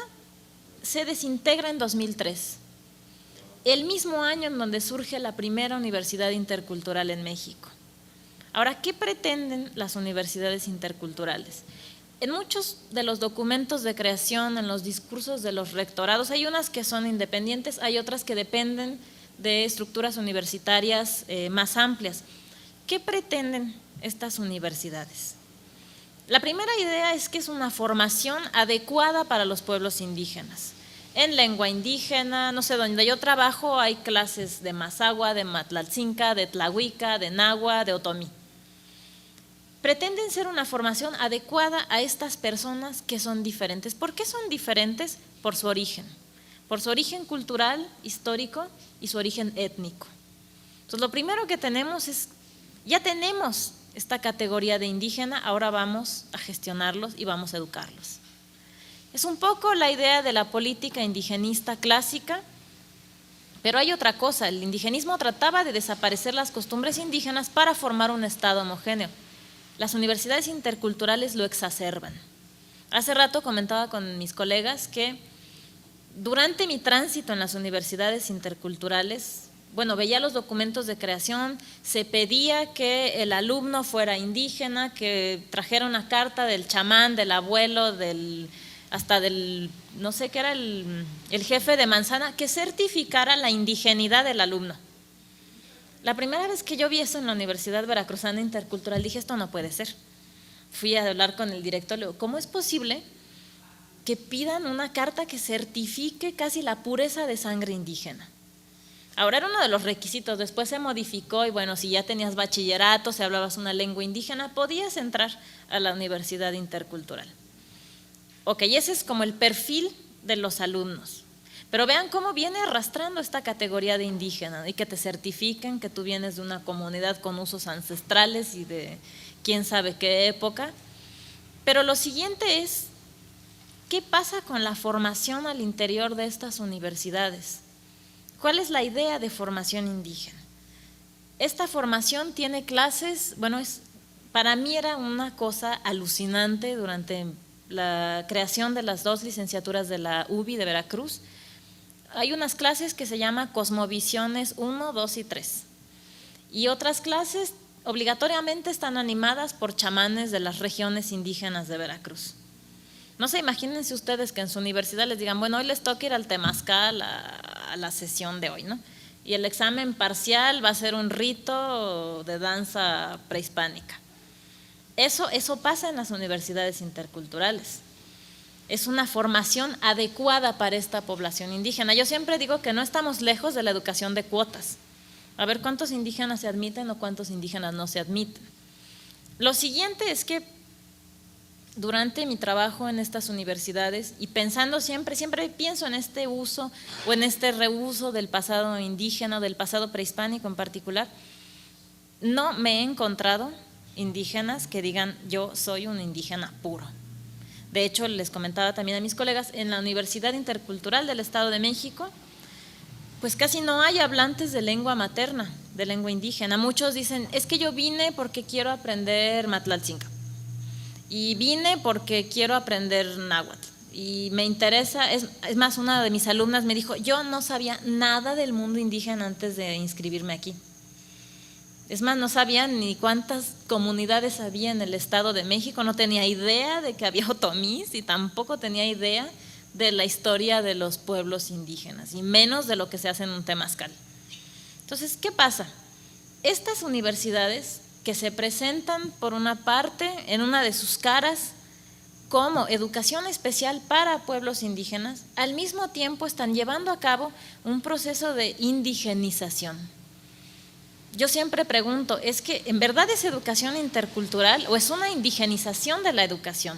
se desintegra en 2003, el mismo año en donde surge la primera universidad intercultural en México. Ahora, ¿qué pretenden las universidades interculturales? En muchos de los documentos de creación, en los discursos de los rectorados, hay unas que son independientes, hay otras que dependen de estructuras universitarias más amplias. ¿Qué pretenden estas universidades? La primera idea es que es una formación adecuada para los pueblos indígenas. En lengua indígena, no sé, donde yo trabajo hay clases de mazahua, de matlaltzinca, de tlahuica, de nahua, de otomí. Pretenden ser una formación adecuada a estas personas que son diferentes. ¿Por qué son diferentes? Por su origen cultural, histórico y su origen étnico. Entonces, lo primero que tenemos es, ya tenemos esta categoría de indígena, ahora vamos a gestionarlos y vamos a educarlos. Es un poco la idea de la política indigenista clásica, pero hay otra cosa, el indigenismo trataba de desaparecer las costumbres indígenas para formar un Estado homogéneo. Las universidades interculturales lo exacerban. Hace rato comentaba con mis colegas que durante mi tránsito en las universidades interculturales, bueno, veía los documentos de creación, se pedía que el alumno fuera indígena, que trajera una carta del chamán, del abuelo, hasta del, no sé qué era, el jefe de manzana, que certificara la indigenidad del alumno. La primera vez que yo vi eso en la Universidad Veracruzana Intercultural, dije, esto no puede ser. Fui a hablar con el director, le digo, ¿cómo es posible que pidan una carta que certifique casi la pureza de sangre indígena? Ahora era uno de los requisitos, después se modificó y bueno, si ya tenías bachillerato, si hablabas una lengua indígena, podías entrar a la Universidad Intercultural. Ok, ese es como el perfil de los alumnos. Pero vean cómo viene arrastrando esta categoría de indígena y que te certifiquen que tú vienes de una comunidad con usos ancestrales y de quién sabe qué época. Pero lo siguiente es, ¿qué pasa con la formación al interior de estas universidades? ¿Cuál es la idea de formación indígena? Esta formación tiene clases, bueno, para mí era una cosa alucinante durante la creación de las 2 licenciaturas de la UBI de Veracruz. Hay unas clases que se llaman Cosmovisiones 1, 2 y 3. Y otras clases obligatoriamente están animadas por chamanes de las regiones indígenas de Veracruz. No sé, imagínense ustedes que en su universidad les digan, bueno, hoy les toca ir al Temazcal a la sesión de hoy, ¿no? Y el examen parcial va a ser un rito de danza prehispánica. Eso pasa en las universidades interculturales. Es una formación adecuada para esta población indígena. Yo siempre digo que no estamos lejos de la educación de cuotas. A ver cuántos indígenas se admiten o cuántos indígenas no se admiten. Lo siguiente es que durante mi trabajo en estas universidades y pensando siempre pienso en este uso o en este reuso del pasado indígena, del pasado prehispánico en particular, no me he encontrado indígenas que digan yo soy un indígena puro. De hecho, les comentaba también a mis colegas, en la Universidad Intercultural del Estado de México, pues casi no hay hablantes de lengua materna, de lengua indígena. Muchos dicen, es que yo vine porque quiero aprender Matlaltzinca, y vine porque quiero aprender náhuatl, y me interesa, es más, una de mis alumnas me dijo, yo no sabía nada del mundo indígena antes de inscribirme aquí. Es más, no sabía ni cuántas comunidades había en el Estado de México, no tenía idea de que había otomís y tampoco tenía idea de la historia de los pueblos indígenas y menos de lo que se hace en un temazcal. Entonces, ¿qué pasa? Estas universidades que se presentan por una parte en una de sus caras como educación especial para pueblos indígenas, al mismo tiempo están llevando a cabo un proceso de indigenización. Yo siempre pregunto, ¿es que en verdad es educación intercultural o es una indigenización de la educación?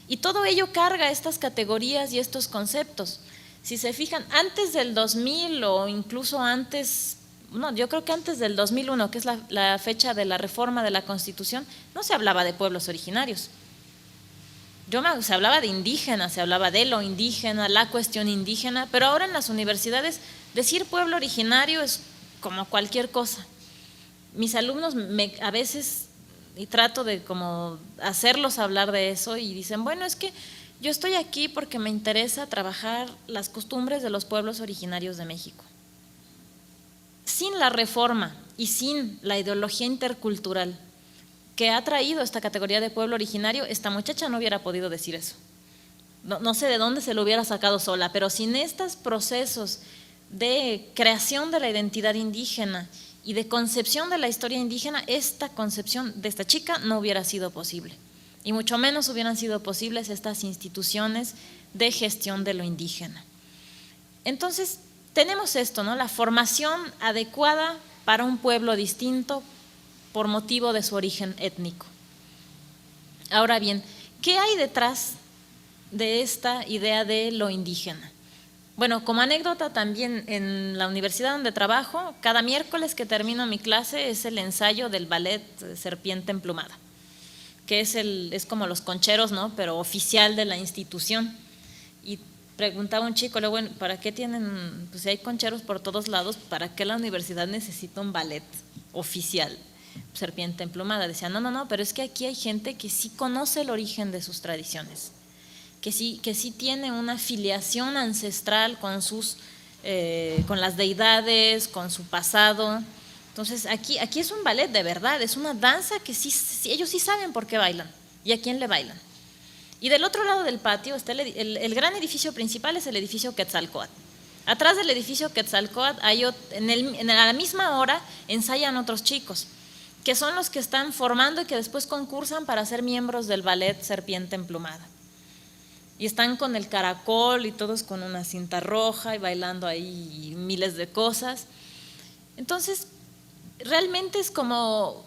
Y todo ello carga estas categorías y estos conceptos. Si se fijan, antes del 2000 o incluso antes, no, yo creo que antes del 2001, que es la fecha de la reforma de la Constitución, no se hablaba de pueblos originarios. Se hablaba de indígenas, se hablaba de lo indígena, la cuestión indígena, pero ahora en las universidades decir pueblo originario es como cualquier cosa. Mis alumnos a veces, y trato de como hacerlos hablar de eso, y dicen, bueno, es que yo estoy aquí porque me interesa trabajar las costumbres de los pueblos originarios de México. Sin la reforma y sin la ideología intercultural que ha traído esta categoría de pueblo originario, esta muchacha no hubiera podido decir eso. No sé de dónde se lo hubiera sacado sola, pero sin estos procesos de creación de la identidad indígena y de concepción de la historia indígena, esta concepción de esta chica no hubiera sido posible. Y mucho menos hubieran sido posibles estas instituciones de gestión de lo indígena. Entonces, tenemos esto, ¿no? La formación adecuada para un pueblo distinto por motivo de su origen étnico. Ahora bien, ¿qué hay detrás de esta idea de lo indígena? Bueno, como anécdota también en la universidad donde trabajo, cada miércoles que termino mi clase es el ensayo del ballet Serpiente Emplumada, que es como los concheros, ¿no? Pero oficial de la institución. Y preguntaba un chico, luego, bueno, ¿para qué tienen, pues si hay concheros por todos lados, ¿para qué la universidad necesita un ballet oficial? Serpiente Emplumada. Decía, no, pero es que aquí hay gente que sí conoce el origen de sus tradiciones, que sí tiene una filiación ancestral con las deidades, con su pasado. Entonces, aquí es un ballet de verdad, es una danza que sí, ellos sí saben por qué bailan y a quién le bailan. Y del otro lado del patio está el gran edificio principal, es el edificio Quetzalcóatl. Atrás del edificio Quetzalcóatl, a la misma hora ensayan otros chicos, que son los que están formando y que después concursan para ser miembros del ballet Serpiente Emplumada. Y están con el caracol y todos con una cinta roja y bailando ahí miles de cosas. Entonces, realmente es como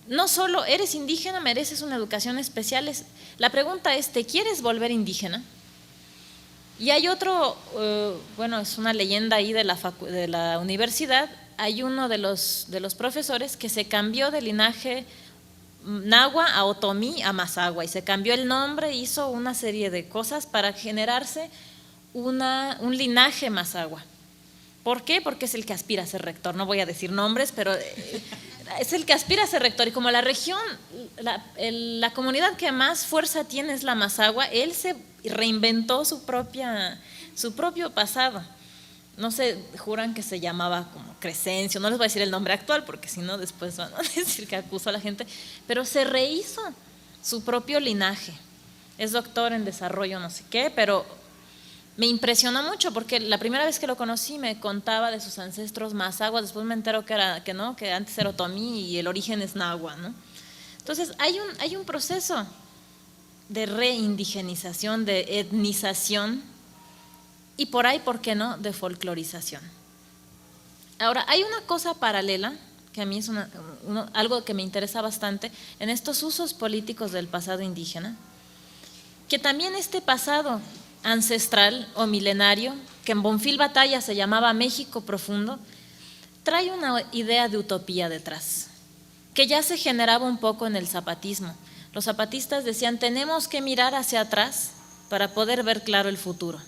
no solo eres indígena, mereces una educación especial. La pregunta es, ¿te quieres volver indígena? Y hay otro, bueno, es una leyenda ahí de la universidad, hay uno de los profesores que se cambió de linaje nahua a otomí a mazahua y se cambió el nombre, hizo una serie de cosas para generarse un linaje mazahua. ¿Por qué? Porque es el que aspira a ser rector, no voy a decir nombres, pero es el que aspira a ser rector y como la región, la comunidad que más fuerza tiene es la mazahua, él se reinventó su propio pasado. No sé, juran que se llamaba como Crescencio, no les voy a decir el nombre actual porque si no después van a decir que acusó a la gente, pero se rehizo su propio linaje. Es doctor en desarrollo no sé qué, pero me impresionó mucho porque la primera vez que lo conocí me contaba de sus ancestros mazahuas, después me entero que antes era otomí y el origen es nahua, ¿no? Entonces hay un proceso de reindigenización, de etnización y por ahí, ¿por qué no?, de folclorización. Ahora, hay una cosa paralela que a mí es algo que me interesa bastante en estos usos políticos del pasado indígena, que también este pasado ancestral o milenario, que en Bonfil Batalla se llamaba México Profundo, trae una idea de utopía detrás, que ya se generaba un poco en el zapatismo. Los zapatistas decían, tenemos que mirar hacia atrás para poder ver claro el futuro.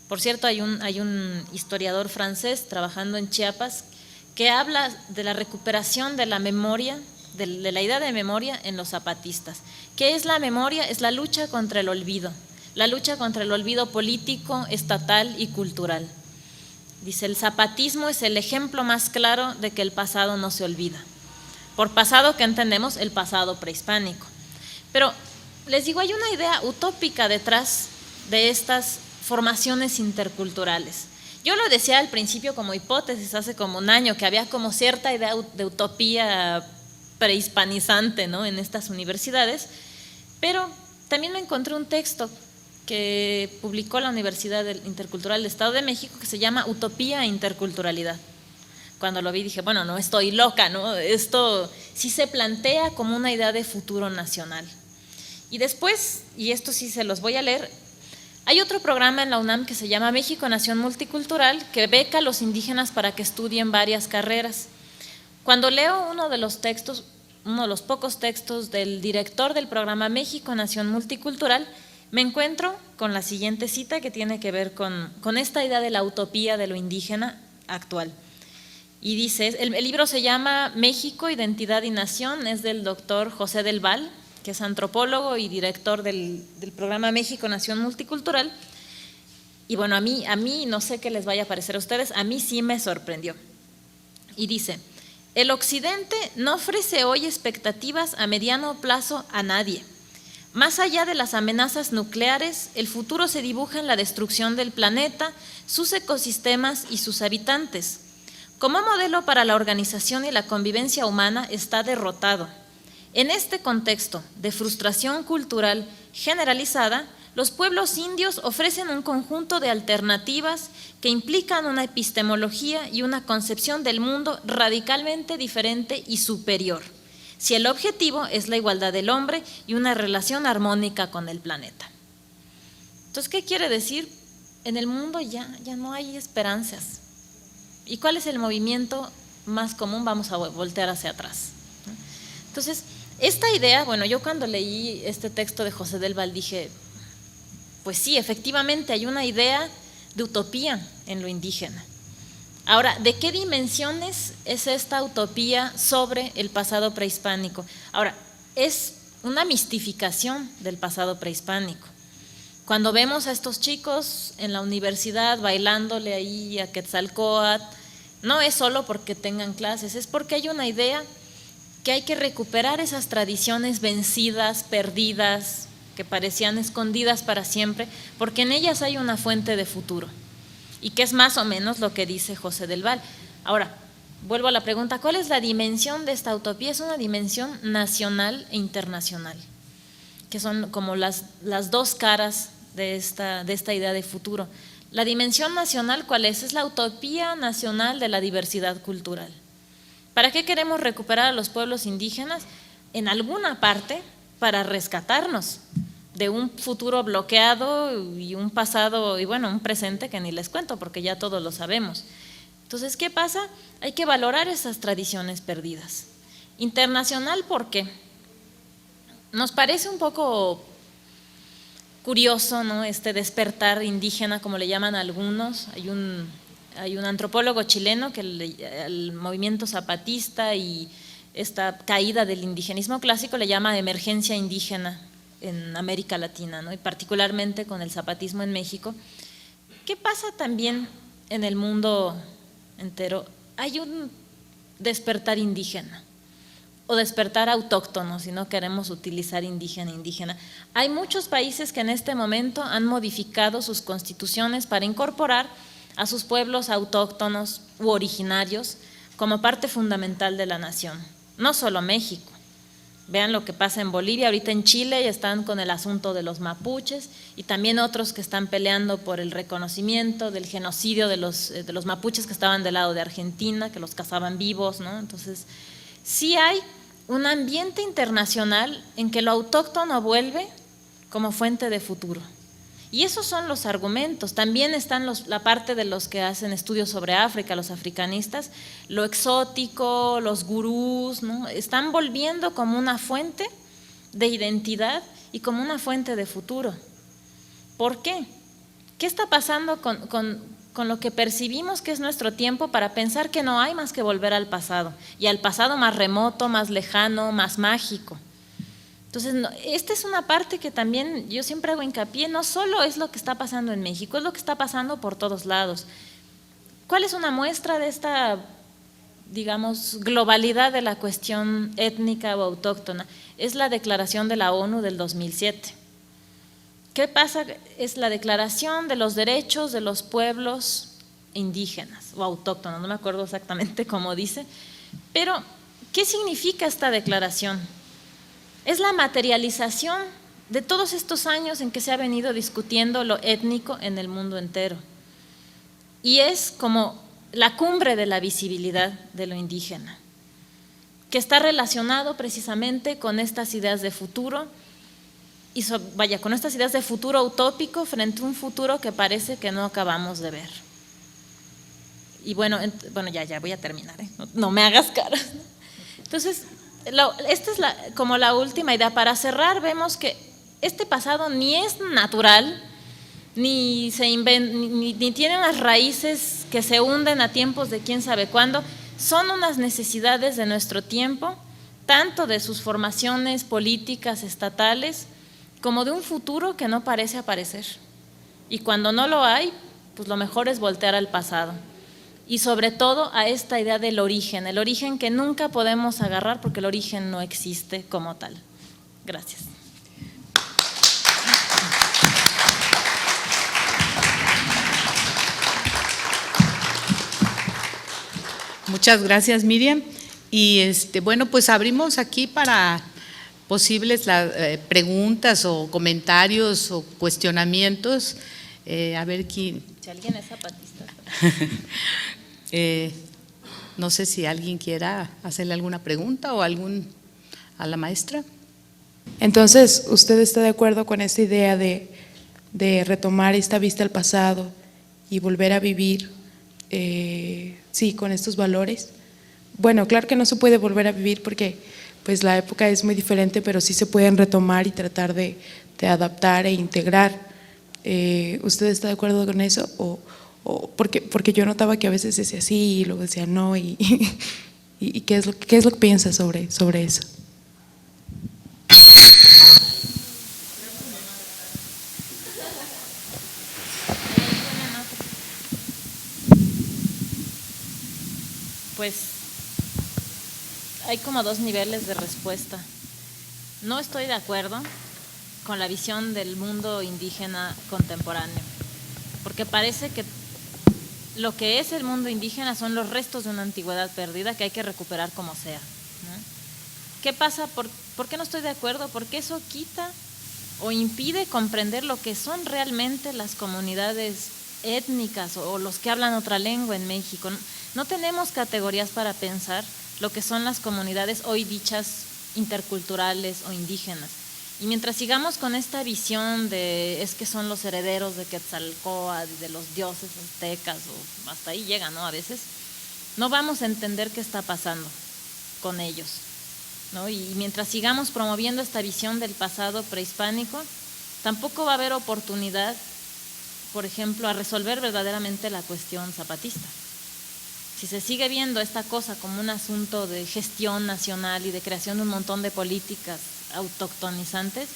Por cierto, hay un historiador francés trabajando en Chiapas que habla de la recuperación de la memoria, de la idea de memoria en los zapatistas. ¿Qué es la memoria? Es la lucha contra el olvido político, estatal y cultural. Dice, el zapatismo es el ejemplo más claro de que el pasado no se olvida. Por pasado, ¿qué entendemos? El pasado prehispánico. Pero les digo, hay una idea utópica detrás de estas formaciones interculturales. Yo lo decía al principio como hipótesis hace como un año, que había como cierta idea de utopía prehispanizante, ¿no?, en estas universidades, pero también me encontré un texto que publicó la Universidad Intercultural del Estado de México que se llama Utopía e Interculturalidad. Cuando lo vi dije, bueno, no estoy loca, ¿no? Esto sí se plantea como una idea de futuro nacional. Y después, y esto sí se los voy a leer, hay otro programa en la UNAM que se llama México Nación Multicultural que beca a los indígenas para que estudien varias carreras. Cuando leo uno de los pocos textos del director del programa México Nación Multicultural, me encuentro con la siguiente cita que tiene que ver con esta idea de la utopía de lo indígena actual. Y dice, el libro se llama México, Identidad y Nación, es del doctor José del Val, que es antropólogo y director del programa México Nación Multicultural. Y bueno, a mí no sé qué les vaya a parecer a ustedes, a mí sí me sorprendió. Y dice, el occidente no ofrece hoy expectativas a mediano plazo a nadie. Más allá de las amenazas nucleares, el futuro se dibuja en la destrucción del planeta, sus ecosistemas y sus habitantes. Como modelo para la organización y la convivencia humana está derrotado. En este contexto de frustración cultural generalizada, los pueblos indios ofrecen un conjunto de alternativas que implican una epistemología y una concepción del mundo radicalmente diferente y superior, si el objetivo es la igualdad del hombre y una relación armónica con el planeta. Entonces, ¿qué quiere decir? En el mundo ya no hay esperanzas. ¿Y cuál es el movimiento más común? Vamos a voltear hacia atrás. Entonces, esta idea, bueno, yo cuando leí este texto de José del Val dije, pues sí, efectivamente hay una idea de utopía en lo indígena. Ahora, ¿de qué dimensiones es esta utopía sobre el pasado prehispánico? Ahora, es una mistificación del pasado prehispánico. Cuando vemos a estos chicos en la universidad bailándole ahí a Quetzalcóatl, no es solo porque tengan clases, es porque hay una idea que hay que recuperar esas tradiciones vencidas, perdidas, que parecían escondidas para siempre, porque en ellas hay una fuente de futuro, y que es más o menos lo que dice José del Val. Ahora, vuelvo a la pregunta, ¿cuál es la dimensión de esta utopía? Es una dimensión nacional e internacional, que son como las dos caras de esta idea de futuro. La dimensión nacional, ¿cuál es? Es la utopía nacional de la diversidad cultural. ¿Para qué queremos recuperar a los pueblos indígenas? En alguna parte para rescatarnos de un futuro bloqueado y un pasado, y bueno, un presente que ni les cuento porque ya todos lo sabemos. Entonces, ¿qué pasa? Hay que valorar esas tradiciones perdidas. Internacional, ¿por qué? Nos parece un poco curioso, ¿no?, este despertar indígena, como le llaman algunos. Hay un antropólogo chileno que el movimiento zapatista y esta caída del indigenismo clásico le llama emergencia indígena en América Latina, ¿no?, y particularmente con el zapatismo en México. ¿Qué pasa también en el mundo entero? Hay un despertar indígena o despertar autóctono, si no queremos utilizar indígena. Hay muchos países que en este momento han modificado sus constituciones para incorporar a sus pueblos autóctonos u originarios como parte fundamental de la nación. No solo México. Vean lo que pasa en Bolivia, ahorita en Chile están con el asunto de los mapuches y también otros que están peleando por el reconocimiento del genocidio de los mapuches que estaban del lado de Argentina, que los cazaban vivos, ¿no? Entonces, sí hay un ambiente internacional en que lo autóctono vuelve como fuente de futuro. Y esos son los argumentos. También están la parte de los que hacen estudios sobre África, los africanistas, lo exótico, los gurús, ¿no?, están volviendo como una fuente de identidad y como una fuente de futuro. ¿Por qué? ¿Qué está pasando con lo que percibimos que es nuestro tiempo para pensar que no hay más que volver al pasado, y al pasado más remoto, más lejano, más mágico? Entonces, esta es una parte que también yo siempre hago hincapié, no solo es lo que está pasando en México, es lo que está pasando por todos lados. ¿Cuál es una muestra de esta, digamos, globalidad de la cuestión étnica o autóctona? Es la Declaración de la ONU del 2007. ¿Qué pasa? Es la Declaración de los Derechos de los Pueblos Indígenas o autóctonos, no me acuerdo exactamente cómo dice, pero ¿qué significa esta declaración? Es la materialización de todos estos años en que se ha venido discutiendo lo étnico en el mundo entero. Y es como la cumbre de la visibilidad de lo indígena, que está relacionado precisamente con estas ideas de futuro, y con estas ideas de futuro utópico frente a un futuro que parece que no acabamos de ver. Y bueno, ya voy a terminar, ¿eh? No me hagas caras. Entonces, esta es como la última idea. Para cerrar, vemos que este pasado ni es natural, ni tiene unas raíces que se hunden a tiempos de quién sabe cuándo. Son unas necesidades de nuestro tiempo, tanto de sus formaciones políticas estatales como de un futuro que no parece aparecer. Y cuando no lo hay, pues lo mejor es voltear al pasado. Y sobre todo a esta idea del origen, el origen que nunca podemos agarrar porque el origen no existe como tal. Gracias. Muchas gracias, Miriam. Y bueno, pues abrimos aquí para posibles preguntas o comentarios o cuestionamientos. A ver quién. Si alguien es zapatista. No sé si alguien quiera hacerle alguna pregunta o a la maestra. Entonces, ¿usted está de acuerdo con esta idea de retomar esta vista al pasado y volver a vivir, sí, con estos valores? Bueno, claro que no se puede volver a vivir porque pues la época es muy diferente, pero sí se pueden retomar y tratar de adaptar e integrar. ¿Usted está de acuerdo con eso? Porque yo notaba que a veces decía sí y luego decía no, y ¿qué es lo que piensa sobre eso? Pues hay como dos niveles de respuesta. No estoy de acuerdo con la visión del mundo indígena contemporáneo, porque parece que lo que es el mundo indígena son los restos de una antigüedad perdida que hay que recuperar como sea, ¿no? ¿Qué pasa? ¿Por qué no estoy de acuerdo? Porque eso quita o impide comprender lo que son realmente las comunidades étnicas o los que hablan otra lengua en México. No tenemos categorías para pensar lo que son las comunidades hoy dichas interculturales o indígenas. Y mientras sigamos con esta visión de es que son los herederos de Quetzalcóatl y de los dioses aztecas, o hasta ahí llega, ¿no? A veces, no vamos a entender qué está pasando con ellos, ¿no? Y mientras sigamos promoviendo esta visión del pasado prehispánico, tampoco va a haber oportunidad, por ejemplo, a resolver verdaderamente la cuestión zapatista. Si se sigue viendo esta cosa como un asunto de gestión nacional y de creación de un montón de políticas autoctonizantes,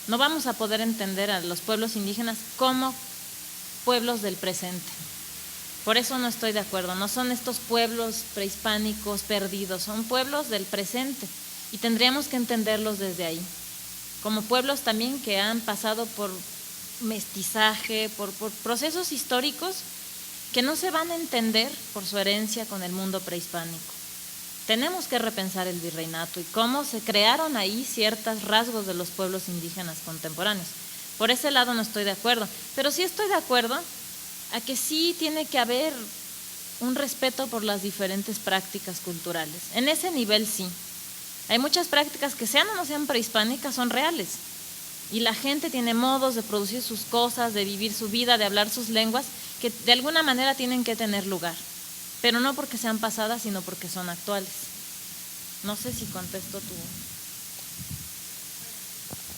no vamos a poder entender a los pueblos indígenas como pueblos del presente. Por eso no estoy de acuerdo, no son estos pueblos prehispánicos perdidos, son pueblos del presente y tendríamos que entenderlos desde ahí, como pueblos también que han pasado por mestizaje, por procesos históricos que no se van a entender por su herencia con el mundo prehispánico. Tenemos que repensar el virreinato y cómo se crearon ahí ciertos rasgos de los pueblos indígenas contemporáneos. Por ese lado no estoy de acuerdo, pero sí estoy de acuerdo a que sí tiene que haber un respeto por las diferentes prácticas culturales. En ese nivel sí. Hay muchas prácticas que sean o no sean prehispánicas, son reales. Y la gente tiene modos de producir sus cosas, de vivir su vida, de hablar sus lenguas, que de alguna manera tienen que tener lugar. Pero no porque sean pasadas, sino porque son actuales. No sé si contesto tu…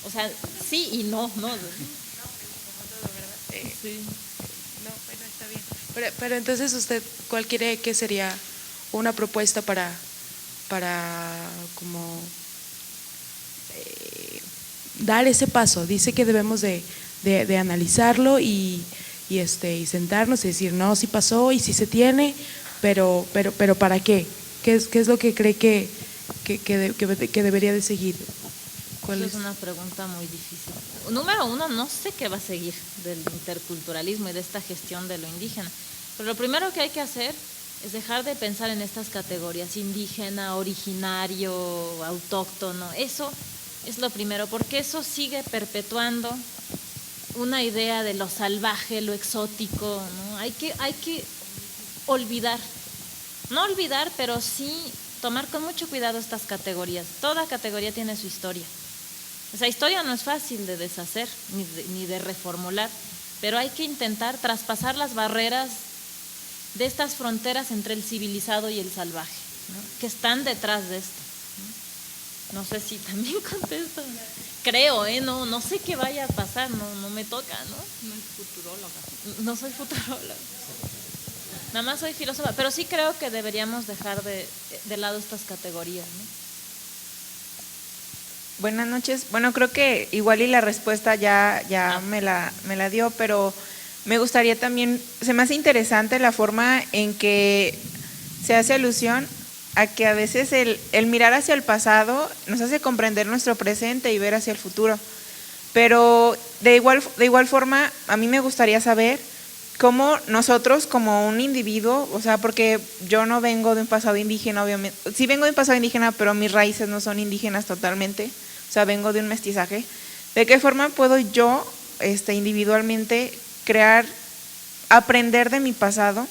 O sea, sí y no, ¿no? Sí. No, bueno, está bien. Pero entonces usted, ¿cuál cree que sería una propuesta para como dar ese paso? Dice que debemos de analizarlo y sentarnos y decir, no, sí pasó y sí se tiene, pero ¿para qué? ¿Qué es lo que cree que debería de seguir? ¿Cuál es? Una pregunta muy difícil. Número uno, no sé qué va a seguir del interculturalismo y de esta gestión de lo indígena, pero lo primero que hay que hacer es dejar de pensar en estas categorías: indígena, originario, autóctono. Eso es lo primero, porque eso sigue perpetuando una idea de lo salvaje, lo exótico, ¿no? Hay que olvidar, no olvidar, pero sí tomar con mucho cuidado estas categorías. Toda categoría tiene su historia. Esa historia no es fácil de deshacer ni de reformular, pero hay que intentar traspasar las barreras de estas fronteras entre el civilizado y el salvaje, ¿no? Que están detrás de esto. No sé si también contesto. Creo, no sé qué vaya a pasar, no me toca, ¿no? No es futuróloga. No soy futuróloga. Nada más soy filósofa, pero sí creo que deberíamos dejar de lado estas categorías, ¿no? Buenas noches. Bueno, creo que igual y la respuesta ya me la dio, pero me gustaría también, se me hace interesante la forma en que se hace alusión a que a veces el mirar hacia el pasado nos hace comprender nuestro presente y ver hacia el futuro. Pero de igual forma, a mí me gustaría saber cómo nosotros como un individuo, o sea, porque yo no vengo de un pasado indígena, obviamente, sí vengo de un pasado indígena, pero mis raíces no son indígenas totalmente, o sea, vengo de un mestizaje. ¿De qué forma puedo yo individualmente aprender de mi pasado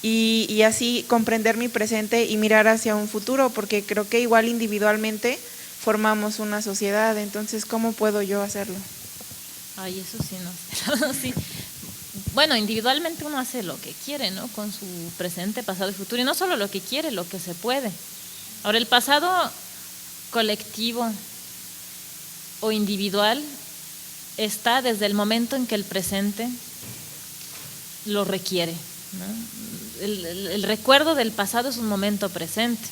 y así comprender mi presente y mirar hacia un futuro? Porque creo que igual individualmente formamos una sociedad, entonces ¿cómo puedo yo hacerlo? Ay, eso sí, no sé. Sí. Bueno, individualmente uno hace lo que quiere, ¿no? Con su presente, pasado y futuro, y no solo lo que quiere, lo que se puede. Ahora, el pasado colectivo o individual está desde el momento en que el presente lo requiere, ¿no? El recuerdo del pasado es un momento presente.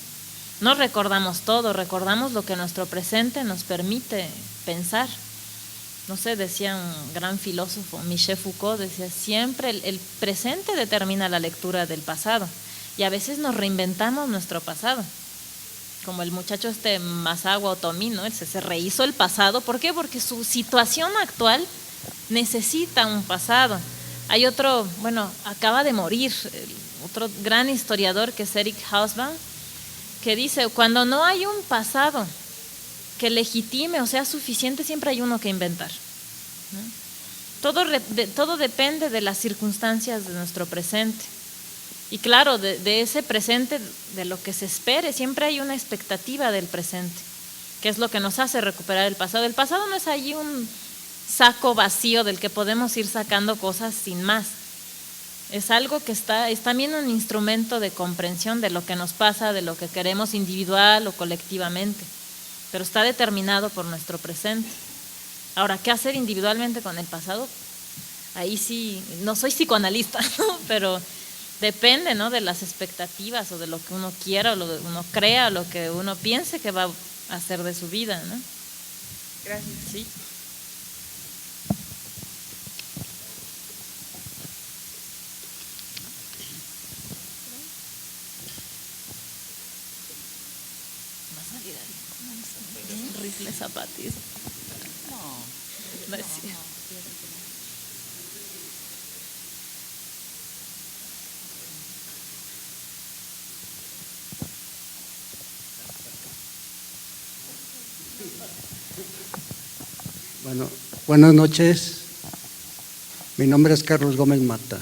No recordamos todo, recordamos lo que nuestro presente nos permite pensar. No sé, decía un gran filósofo, Michel Foucault, decía, siempre el presente determina la lectura del pasado, y a veces nos reinventamos nuestro pasado, como el muchacho Masao Otomi, ¿no? Él se rehizo el pasado. ¿Por qué? Porque su situación actual necesita un pasado. Hay otro, bueno, acaba de morir, otro gran historiador que es Eric Hobsbawm, que dice, cuando no hay un pasado que legitime o sea suficiente, siempre hay uno que inventar, ¿no? Todo depende de las circunstancias de nuestro presente. Y claro, de ese presente, de lo que se espere, siempre hay una expectativa del presente, que es lo que nos hace recuperar el pasado. El pasado no es allí un saco vacío del que podemos ir sacando cosas sin más. Es algo que es también un instrumento de comprensión de lo que nos pasa, de lo que queremos individual o colectivamente, pero está determinado por nuestro presente. Ahora, ¿qué hacer individualmente con el pasado? Ahí sí, no soy psicoanalista, ¿no? Pero depende, ¿no?, de las expectativas o de lo que uno quiera o lo que uno crea o lo que uno piense que va a hacer de su vida, ¿no? Gracias. Sí. Va a salir ahí con un rifle zapatista. No es cierto. Bueno, buenas noches. Mi nombre es Carlos Gómez Mata.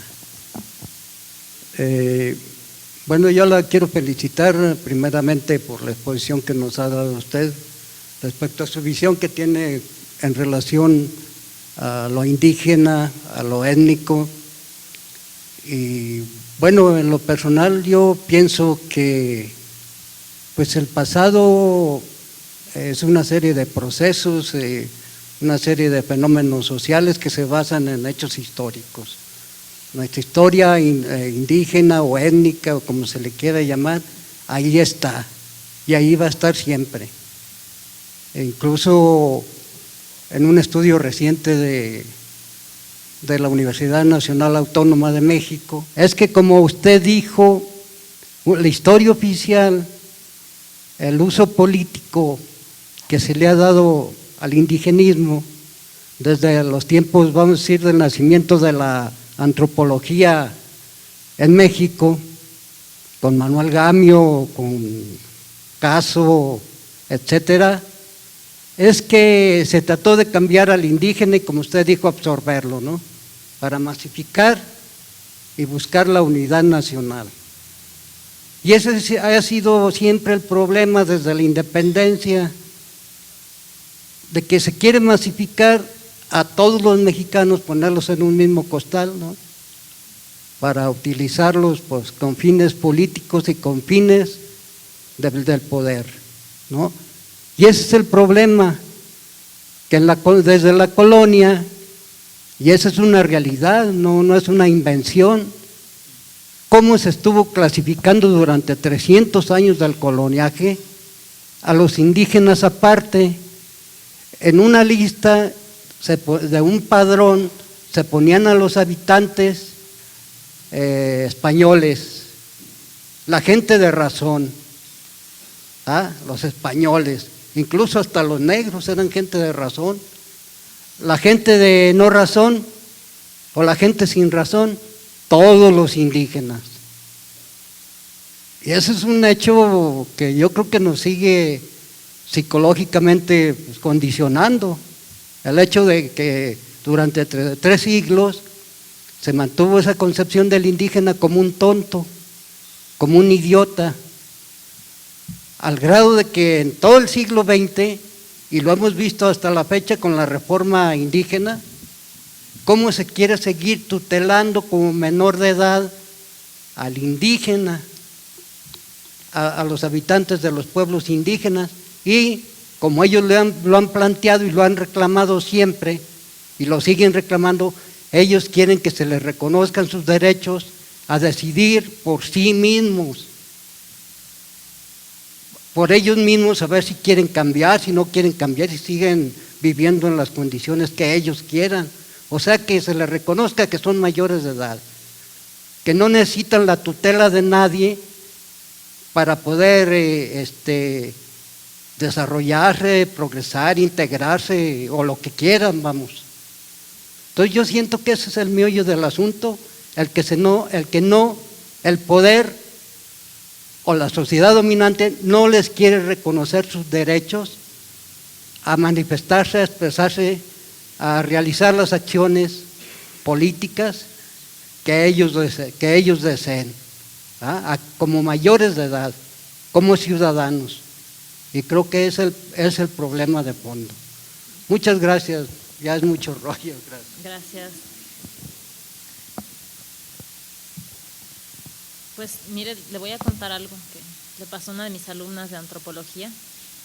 Bueno, yo la quiero felicitar primeramente por la exposición que nos ha dado usted respecto a su visión que tiene en relación a lo indígena, a lo étnico. Y bueno, en lo personal yo pienso que pues el pasado es una serie de procesos, una serie de fenómenos sociales que se basan en hechos históricos. Nuestra historia indígena o étnica o como se le quiera llamar, ahí está y ahí va a estar siempre. E incluso en un estudio reciente de la Universidad Nacional Autónoma de México, es que como usted dijo, la historia oficial, el uso político que se le ha dado al indigenismo desde los tiempos, vamos a decir, del nacimiento de la antropología en México, con Manuel Gamio, con Caso, etcétera, es que se trató de cambiar al indígena y, como usted dijo, absorberlo, ¿no?, para masificar y buscar la unidad nacional. Y ese ha sido siempre el problema desde la independencia, de que se quiere masificar a todos los mexicanos, ponerlos en un mismo costal, ¿no?, para utilizarlos pues con fines políticos y con fines del poder, ¿no? Y ese es el problema, que desde la colonia, y esa es una realidad, no es una invención, cómo se estuvo clasificando durante 300 años del coloniaje a los indígenas aparte. En una lista de un padrón se ponían a los habitantes españoles, la gente de razón, los españoles, incluso hasta los negros eran gente de razón, la gente de no razón o la gente sin razón, todos los indígenas. Y eso es un hecho que yo creo que nos sigue psicológicamente pues, condicionando. El hecho de que durante 3 siglos se mantuvo esa concepción del indígena como un tonto, como un idiota, al grado de que en todo el siglo XX, y lo hemos visto hasta la fecha con la reforma indígena, cómo se quiere seguir tutelando como menor de edad al indígena, a los habitantes de los pueblos indígenas, y como ellos lo han planteado y lo han reclamado siempre, y lo siguen reclamando, ellos quieren que se les reconozcan sus derechos a decidir por sí mismos, por ellos mismos, a ver si quieren cambiar, si no quieren cambiar, si siguen viviendo en las condiciones que ellos quieran. O sea, que se les reconozca que son mayores de edad, que no necesitan la tutela de nadie para poder desarrollarse, progresar, integrarse o lo que quieran, vamos. Entonces yo siento que ese es el meollo del asunto, el poder o la sociedad dominante no les quiere reconocer sus derechos a manifestarse, a expresarse, a realizar las acciones políticas que ellos deseen. como mayores de edad, como ciudadanos. Y creo que es el problema de fondo. Muchas gracias, ya es mucho rollo. Gracias. Gracias. Pues mire, le voy a contar algo que le pasó a una de mis alumnas de antropología,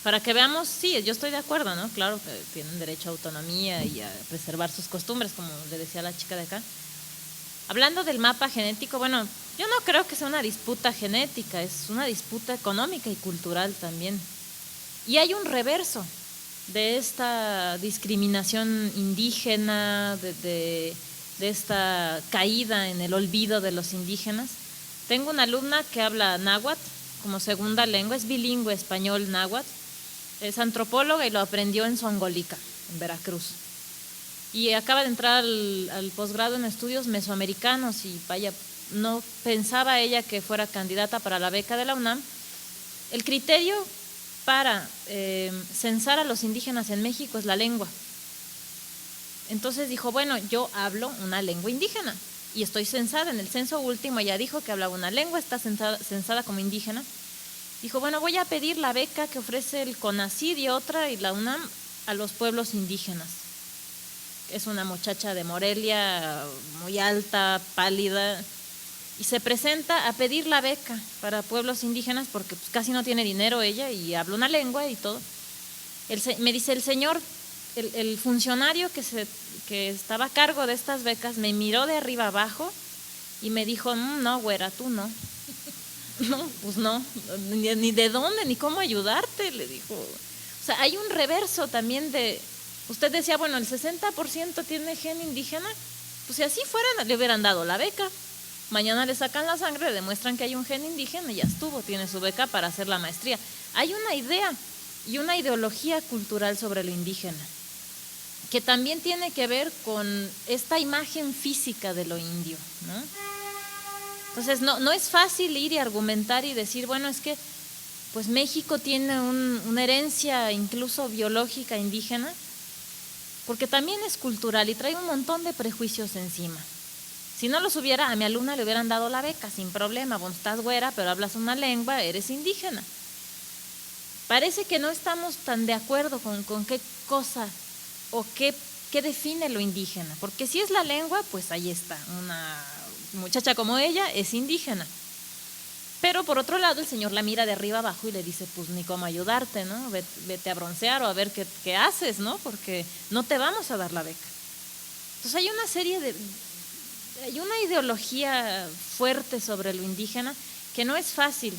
para que veamos, sí, yo estoy de acuerdo, ¿no? Claro que tienen derecho a autonomía y a preservar sus costumbres, como le decía la chica de acá. Hablando del mapa genético, bueno, yo no creo que sea una disputa genética, es una disputa económica y cultural también. Y hay un reverso de esta discriminación indígena, de esta caída en el olvido de los indígenas. Tengo una alumna que habla náhuatl como segunda lengua, es bilingüe español-náhuatl, es antropóloga y lo aprendió en Zongolica, en Veracruz. Y acaba de entrar al posgrado en estudios mesoamericanos y vaya, no pensaba ella que fuera candidata para la beca de la UNAM. El criterio para censar a los indígenas en México es la lengua. Entonces dijo, bueno, yo hablo una lengua indígena y estoy censada. En el censo último ella dijo que hablaba una lengua, está censada como indígena. Dijo, bueno, voy a pedir la beca que ofrece el CONACYT y otra y la UNAM a los pueblos indígenas. Es una muchacha de Morelia, muy alta, pálida, y se presenta a pedir la beca para pueblos indígenas porque pues, casi no tiene dinero ella y habla una lengua y todo. Me dice el señor, el funcionario que estaba a cargo de estas becas me miró de arriba abajo y me dijo, no, güera, tú no. No, pues no, ni de dónde, ni cómo ayudarte, le dijo. O sea, hay un reverso también de… Usted decía, bueno, el 60% tiene gen indígena, pues si así fuera le hubieran dado la beca. Mañana le sacan la sangre, demuestran que hay un gen indígena y ya estuvo, tiene su beca para hacer la maestría. Hay una idea y una ideología cultural sobre lo indígena, que también tiene que ver con esta imagen física de lo indio, ¿no? Entonces no es fácil ir y argumentar y decir, bueno, es que pues México tiene una herencia incluso biológica indígena, porque también es cultural y trae un montón de prejuicios encima. Si no los hubiera, a mi alumna le hubieran dado la beca sin problema, bueno, estás güera, pero hablas una lengua, eres indígena. Parece que no estamos tan de acuerdo con qué cosa o qué define lo indígena, porque si es la lengua, pues ahí está, una muchacha como ella es indígena. Pero por otro lado el señor la mira de arriba abajo y le dice, pues ni cómo ayudarte, ¿no? Vete a broncear o a ver qué haces, ¿no? Porque no te vamos a dar la beca. Entonces hay una serie hay una ideología fuerte sobre lo indígena que no es fácil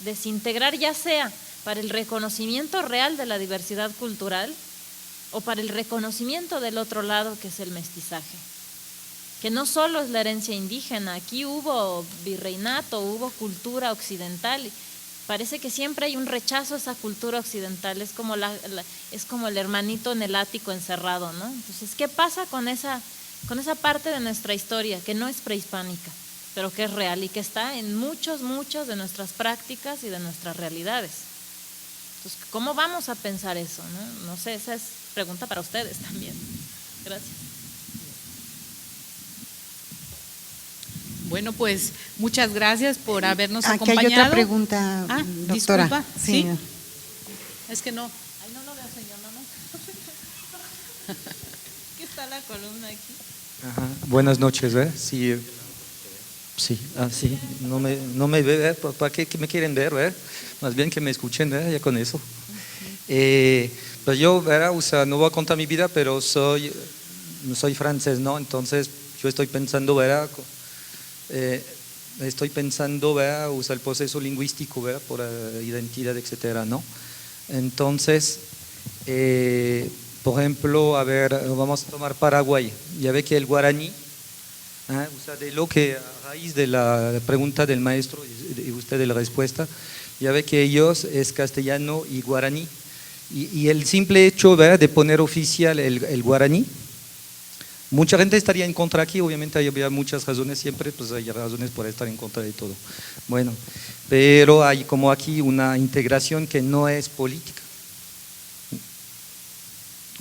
desintegrar, ya sea para el reconocimiento real de la diversidad cultural o para el reconocimiento del otro lado que es el mestizaje. Que no solo es la herencia indígena, aquí hubo virreinato, hubo cultura occidental, y parece que siempre hay un rechazo a esa cultura occidental, es como es como el hermanito en el ático encerrado, ¿no? Entonces, ¿qué pasa con esa parte de nuestra historia que no es prehispánica, pero que es real y que está en muchos de nuestras prácticas y de nuestras realidades? Entonces, ¿cómo vamos a pensar eso, no? No sé, esa es pregunta para ustedes también. Gracias. Bueno, pues muchas gracias por habernos Aquí acompañado. hay otra pregunta, doctora. Disculpa, sí. Es que no. Ay, no lo veo, señor, no. ¿Qué está la columna aquí? Ajá. Buenas noches, ¿eh? Sí, sí, sí. No me ve, ¿para qué me quieren ver? Más bien que me escuchen, ya con eso. Pues yo, o sea, no voy a contar mi vida, pero soy francés, ¿no? Entonces yo estoy pensando, usar el proceso lingüístico, por identidad, etcétera, ¿no? Entonces, por ejemplo, vamos a tomar Paraguay. Ya ve que el guaraní, de lo que a raíz de la pregunta del maestro y usted de la respuesta, ya ve que ellos es castellano y guaraní. Y el simple hecho de poner oficial el guaraní, mucha gente estaría en contra aquí, obviamente había muchas razones siempre, pues hay razones por estar en contra de todo. Bueno, pero hay como aquí una integración que no es política.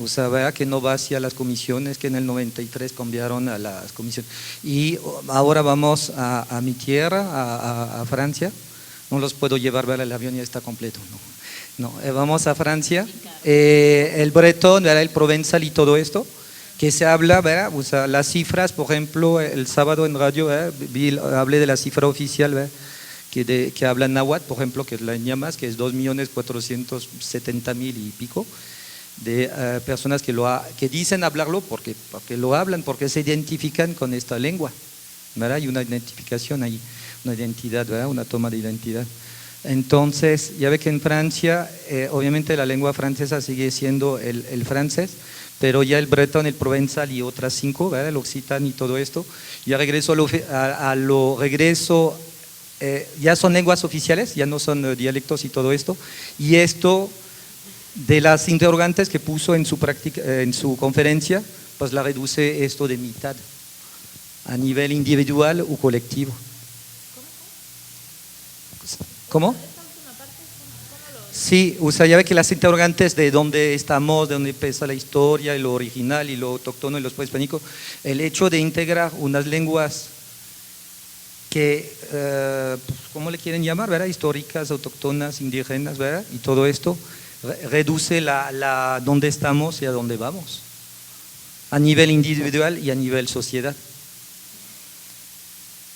O sea, vea que no va hacia las comisiones, que en el 93 cambiaron a las comisiones. Y ahora vamos a mi tierra, a Francia. No los puedo llevar, ¿verdad? El avión ya está completo. No, vamos a Francia. El bretón, ¿verdad? El provenzal y todo esto, que se habla, ¿verdad? O sea, las cifras, por ejemplo, el sábado en radio, hablé de la cifra oficial, ¿verdad? Que habla náhuatl, por ejemplo, que es la ñamas, que es 2.470.000 y pico de personas que dicen hablarlo porque lo hablan, porque se identifican con esta lengua, ¿verdad? Hay una identificación ahí, una identidad, ¿verdad? Una toma de identidad. Entonces, ya ve que en Francia, obviamente la lengua francesa sigue siendo el francés, pero ya el bretón, el provenzal y otras 5, ¿verdad? El occitano y todo esto, ya regreso ya son lenguas oficiales, ya no son dialectos y todo esto, y esto de las interrogantes que puso en su conferencia, pues la reduce esto de mitad, a nivel individual o colectivo. ¿Cómo? Sí, o sea, ya ve que las interrogantes de dónde estamos, de dónde empieza la historia, y lo original y lo autóctono y lo prehispánico, el hecho de integrar unas lenguas que, ¿cómo le quieren llamar? ¿Verdad? Históricas, autóctonas, indígenas, ¿verdad? Y todo esto reduce dónde estamos y a dónde vamos, a nivel individual y a nivel sociedad.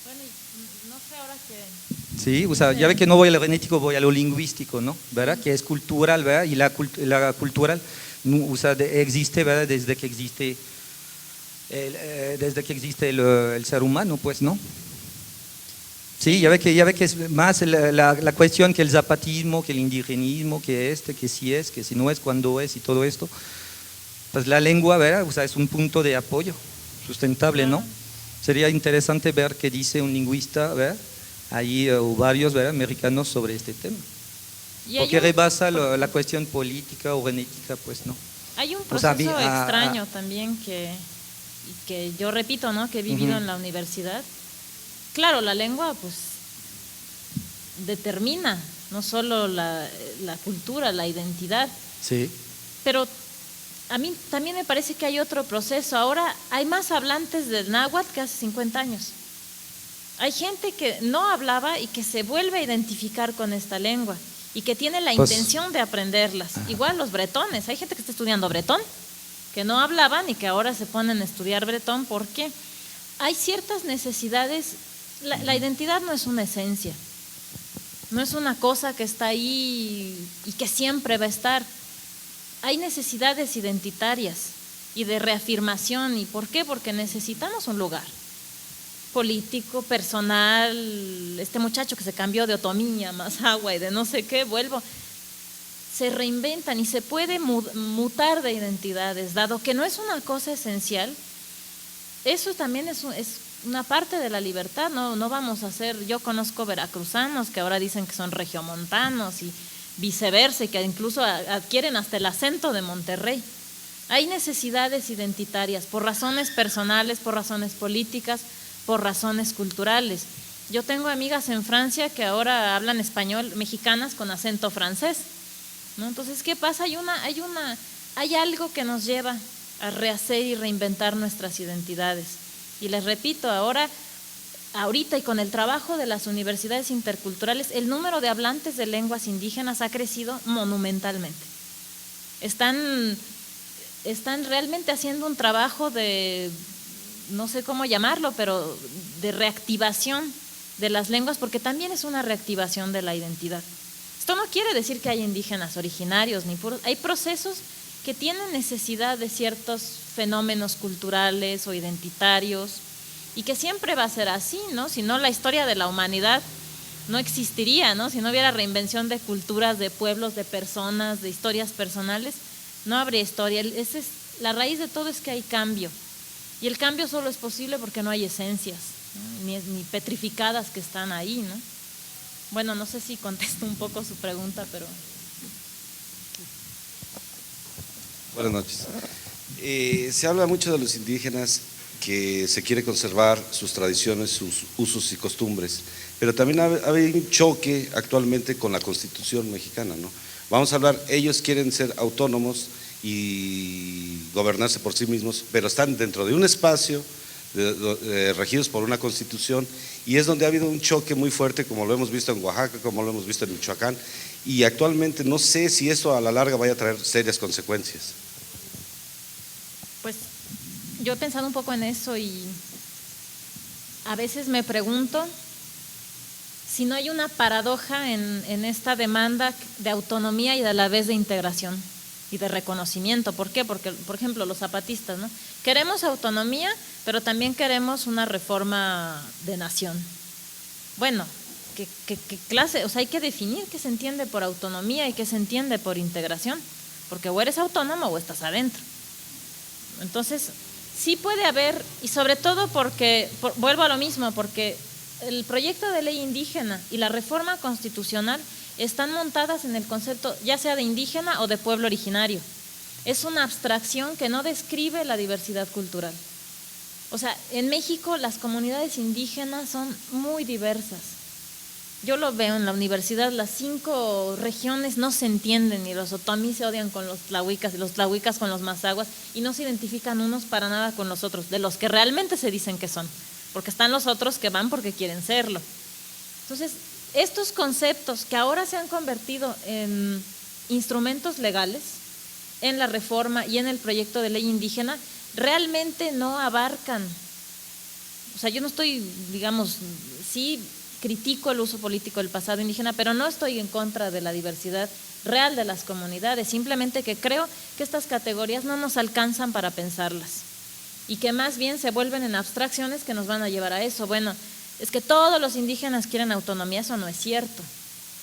Bueno, no sé ahora que... Sí, o sea, ya ve que no voy a lo genético, voy a lo lingüístico, ¿no? ¿Verdad? Que es cultural, ¿verdad? Y la cultural, o sea, existe, ¿verdad? Desde que existe el ser humano, pues, ¿no? Sí, ya ve que es más la cuestión que el zapatismo, que el indigenismo, que si no es, cuándo es y todo esto. Pues la lengua, ¿verdad? O sea, es un punto de apoyo sustentable, ¿no? Sería interesante ver qué dice un lingüista, ¿verdad? Ahí o varios, ¿verdad? Americanos sobre este tema. Porque rebasa la cuestión política o genética, pues, ¿no? Hay un proceso extraño también que yo repito, ¿no? Que he vivido en la universidad. Claro, la lengua pues determina no solo la cultura, la identidad, sí, pero a mí también me parece que hay otro proceso. Ahora hay más hablantes del náhuatl que hace 50 años. Hay gente que no hablaba y que se vuelve a identificar con esta lengua y que tiene la intención de aprenderlas. Igual los bretones, hay gente que está estudiando bretón, que no hablaban y que ahora se ponen a estudiar bretón. ¿Por qué? Hay ciertas necesidades. La identidad no es una esencia, no es una cosa que está ahí y que siempre va a estar. Hay necesidades identitarias y de reafirmación. ¿Y por qué? Porque necesitamos un lugar político, personal. Este muchacho que se cambió de Otomí a Mazahua y de no sé qué, se reinventan y se puede mutar de identidades, dado que no es una cosa esencial. Eso también es una parte de la libertad. No vamos a hacer, yo conozco veracruzanos que ahora dicen que son regiomontanos y viceversa, y que incluso adquieren hasta el acento de Monterrey. Hay necesidades identitarias por razones personales, por razones políticas, por razones culturales. Yo tengo amigas en Francia que ahora hablan español, mexicanas con acento francés, ¿no? Entonces, ¿qué pasa? Hay algo que nos lleva a rehacer y reinventar nuestras identidades. Y les repito, ahorita y con el trabajo de las universidades interculturales, el número de hablantes de lenguas indígenas ha crecido monumentalmente. Están realmente haciendo un trabajo de, no sé cómo llamarlo, pero de reactivación de las lenguas, porque también es una reactivación de la identidad. Esto no quiere decir que haya indígenas originarios ni puros, hay procesos que tienen necesidad de ciertos fenómenos culturales o identitarios, y que siempre va a ser así, ¿no? Si no, la historia de la humanidad no existiría, ¿no? Si no hubiera reinvención de culturas, de pueblos, de personas, de historias personales, no habría historia. La raíz de todo es que hay cambio, y el cambio solo es posible porque no hay esencias, ¿no? Ni petrificadas que están ahí, ¿no? Bueno, no sé si contesto un poco su pregunta, pero... Buenas noches. Se habla mucho de los indígenas, que se quiere conservar sus tradiciones, sus usos y costumbres, pero también hay un choque actualmente con la Constitución mexicana, ¿no? Vamos a hablar, ellos quieren ser autónomos y gobernarse por sí mismos, pero están dentro de un espacio regidos por una constitución, y es donde ha habido un choque muy fuerte, como lo hemos visto en Oaxaca, como lo hemos visto en Michoacán, y actualmente no sé si esto a la larga vaya a traer serias consecuencias. Pues yo he pensado un poco en eso y a veces me pregunto si no hay una paradoja en esta demanda de autonomía y a la vez de integración y de reconocimiento. ¿Por qué? Porque, por ejemplo, los zapatistas, ¿no? Queremos autonomía, pero también queremos una reforma de nación. Bueno, ¿qué clase? O sea, hay que definir qué se entiende por autonomía y qué se entiende por integración, porque o eres autónomo o estás adentro. Entonces, sí puede haber, y sobre todo porque, vuelvo a lo mismo, porque el proyecto de ley indígena y la reforma constitucional están montadas en el concepto ya sea de indígena o de pueblo originario. Es una abstracción que no describe la diversidad cultural. O sea, en México las comunidades indígenas son muy diversas. Yo lo veo en la universidad, las 5 regiones no se entienden, y los otomí se odian con los tlahuicas y los tlahuicas con los mazaguas, y no se identifican unos para nada con los otros, de los que realmente se dicen que son, porque están los otros que van porque quieren serlo. Entonces, estos conceptos que ahora se han convertido en instrumentos legales, en la reforma y en el proyecto de ley indígena, realmente no abarcan. O sea, yo no estoy, digamos, sí critico el uso político del pasado indígena, pero no estoy en contra de la diversidad real de las comunidades, simplemente que creo que estas categorías no nos alcanzan para pensarlas y que más bien se vuelven en abstracciones que nos van a llevar a eso. Bueno, es que todos los indígenas quieren autonomía, eso no es cierto.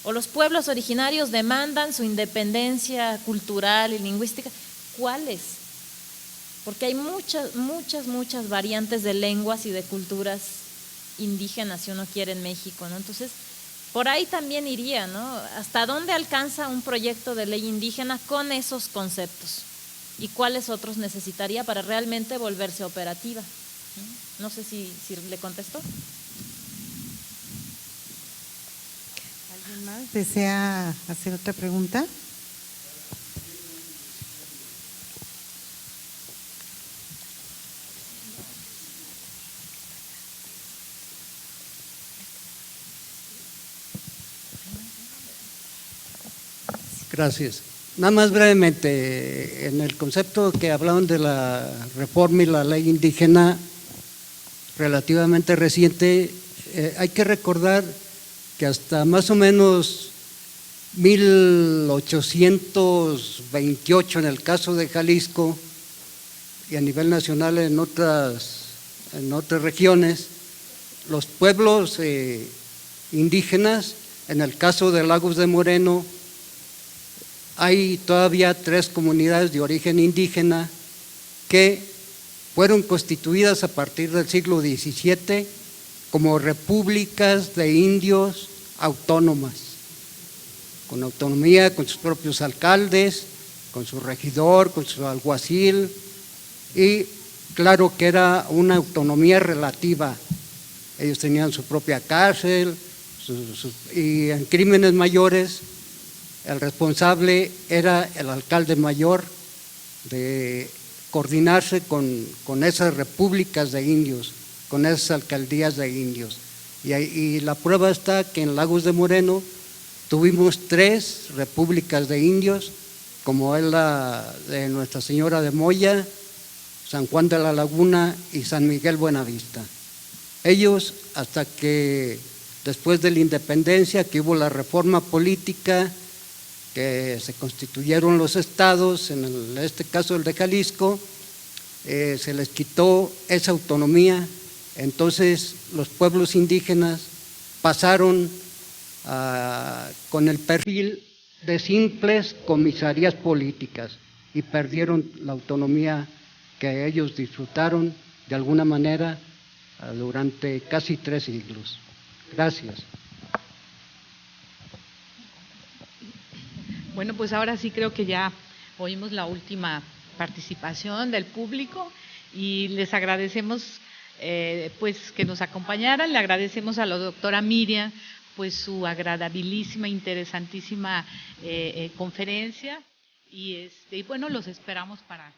O los pueblos originarios demandan su independencia cultural y lingüística. ¿Cuáles? Porque hay muchas variantes de lenguas y de culturas indígenas, si uno quiere, en México, ¿no? Entonces, por ahí también iría, ¿no? ¿Hasta dónde alcanza un proyecto de ley indígena con esos conceptos? ¿Y cuáles otros necesitaría para realmente volverse operativa? No sé si le contesto. ¿Alguien más desea hacer otra pregunta? Gracias. Nada más brevemente, en el concepto que hablaban de la reforma y la ley indígena relativamente reciente, hay que recordar que hasta más o menos 1828 en el caso de Jalisco y a nivel nacional en otras regiones, los pueblos indígenas, en el caso de Lagos de Moreno, hay todavía 3 comunidades de origen indígena que fueron constituidas a partir del siglo XVII como repúblicas de indios autónomas, con autonomía, con sus propios alcaldes, con su regidor, con su alguacil, y claro que era una autonomía relativa. Ellos tenían su propia cárcel, y en crímenes mayores el responsable era el alcalde mayor de coordinarse con esas repúblicas de indios, con esas alcaldías de indios. Y la prueba está que en Lagos de Moreno tuvimos 3 repúblicas de indios, como es la de Nuestra Señora de Moya, San Juan de la Laguna y San Miguel Buenavista. Ellos, hasta que después de la independencia, que hubo la reforma política, que se constituyeron los estados, en este caso el de Jalisco, se les quitó esa autonomía. Entonces los pueblos indígenas pasaron con el perfil de simples comisarías políticas y perdieron la autonomía que ellos disfrutaron de alguna manera durante casi 3 siglos. Gracias. Bueno, pues ahora sí creo que ya oímos la última participación del público y les agradecemos pues que nos acompañaran. Le agradecemos a la doctora Miriam pues su agradabilísima, interesantísima conferencia y bueno, los esperamos para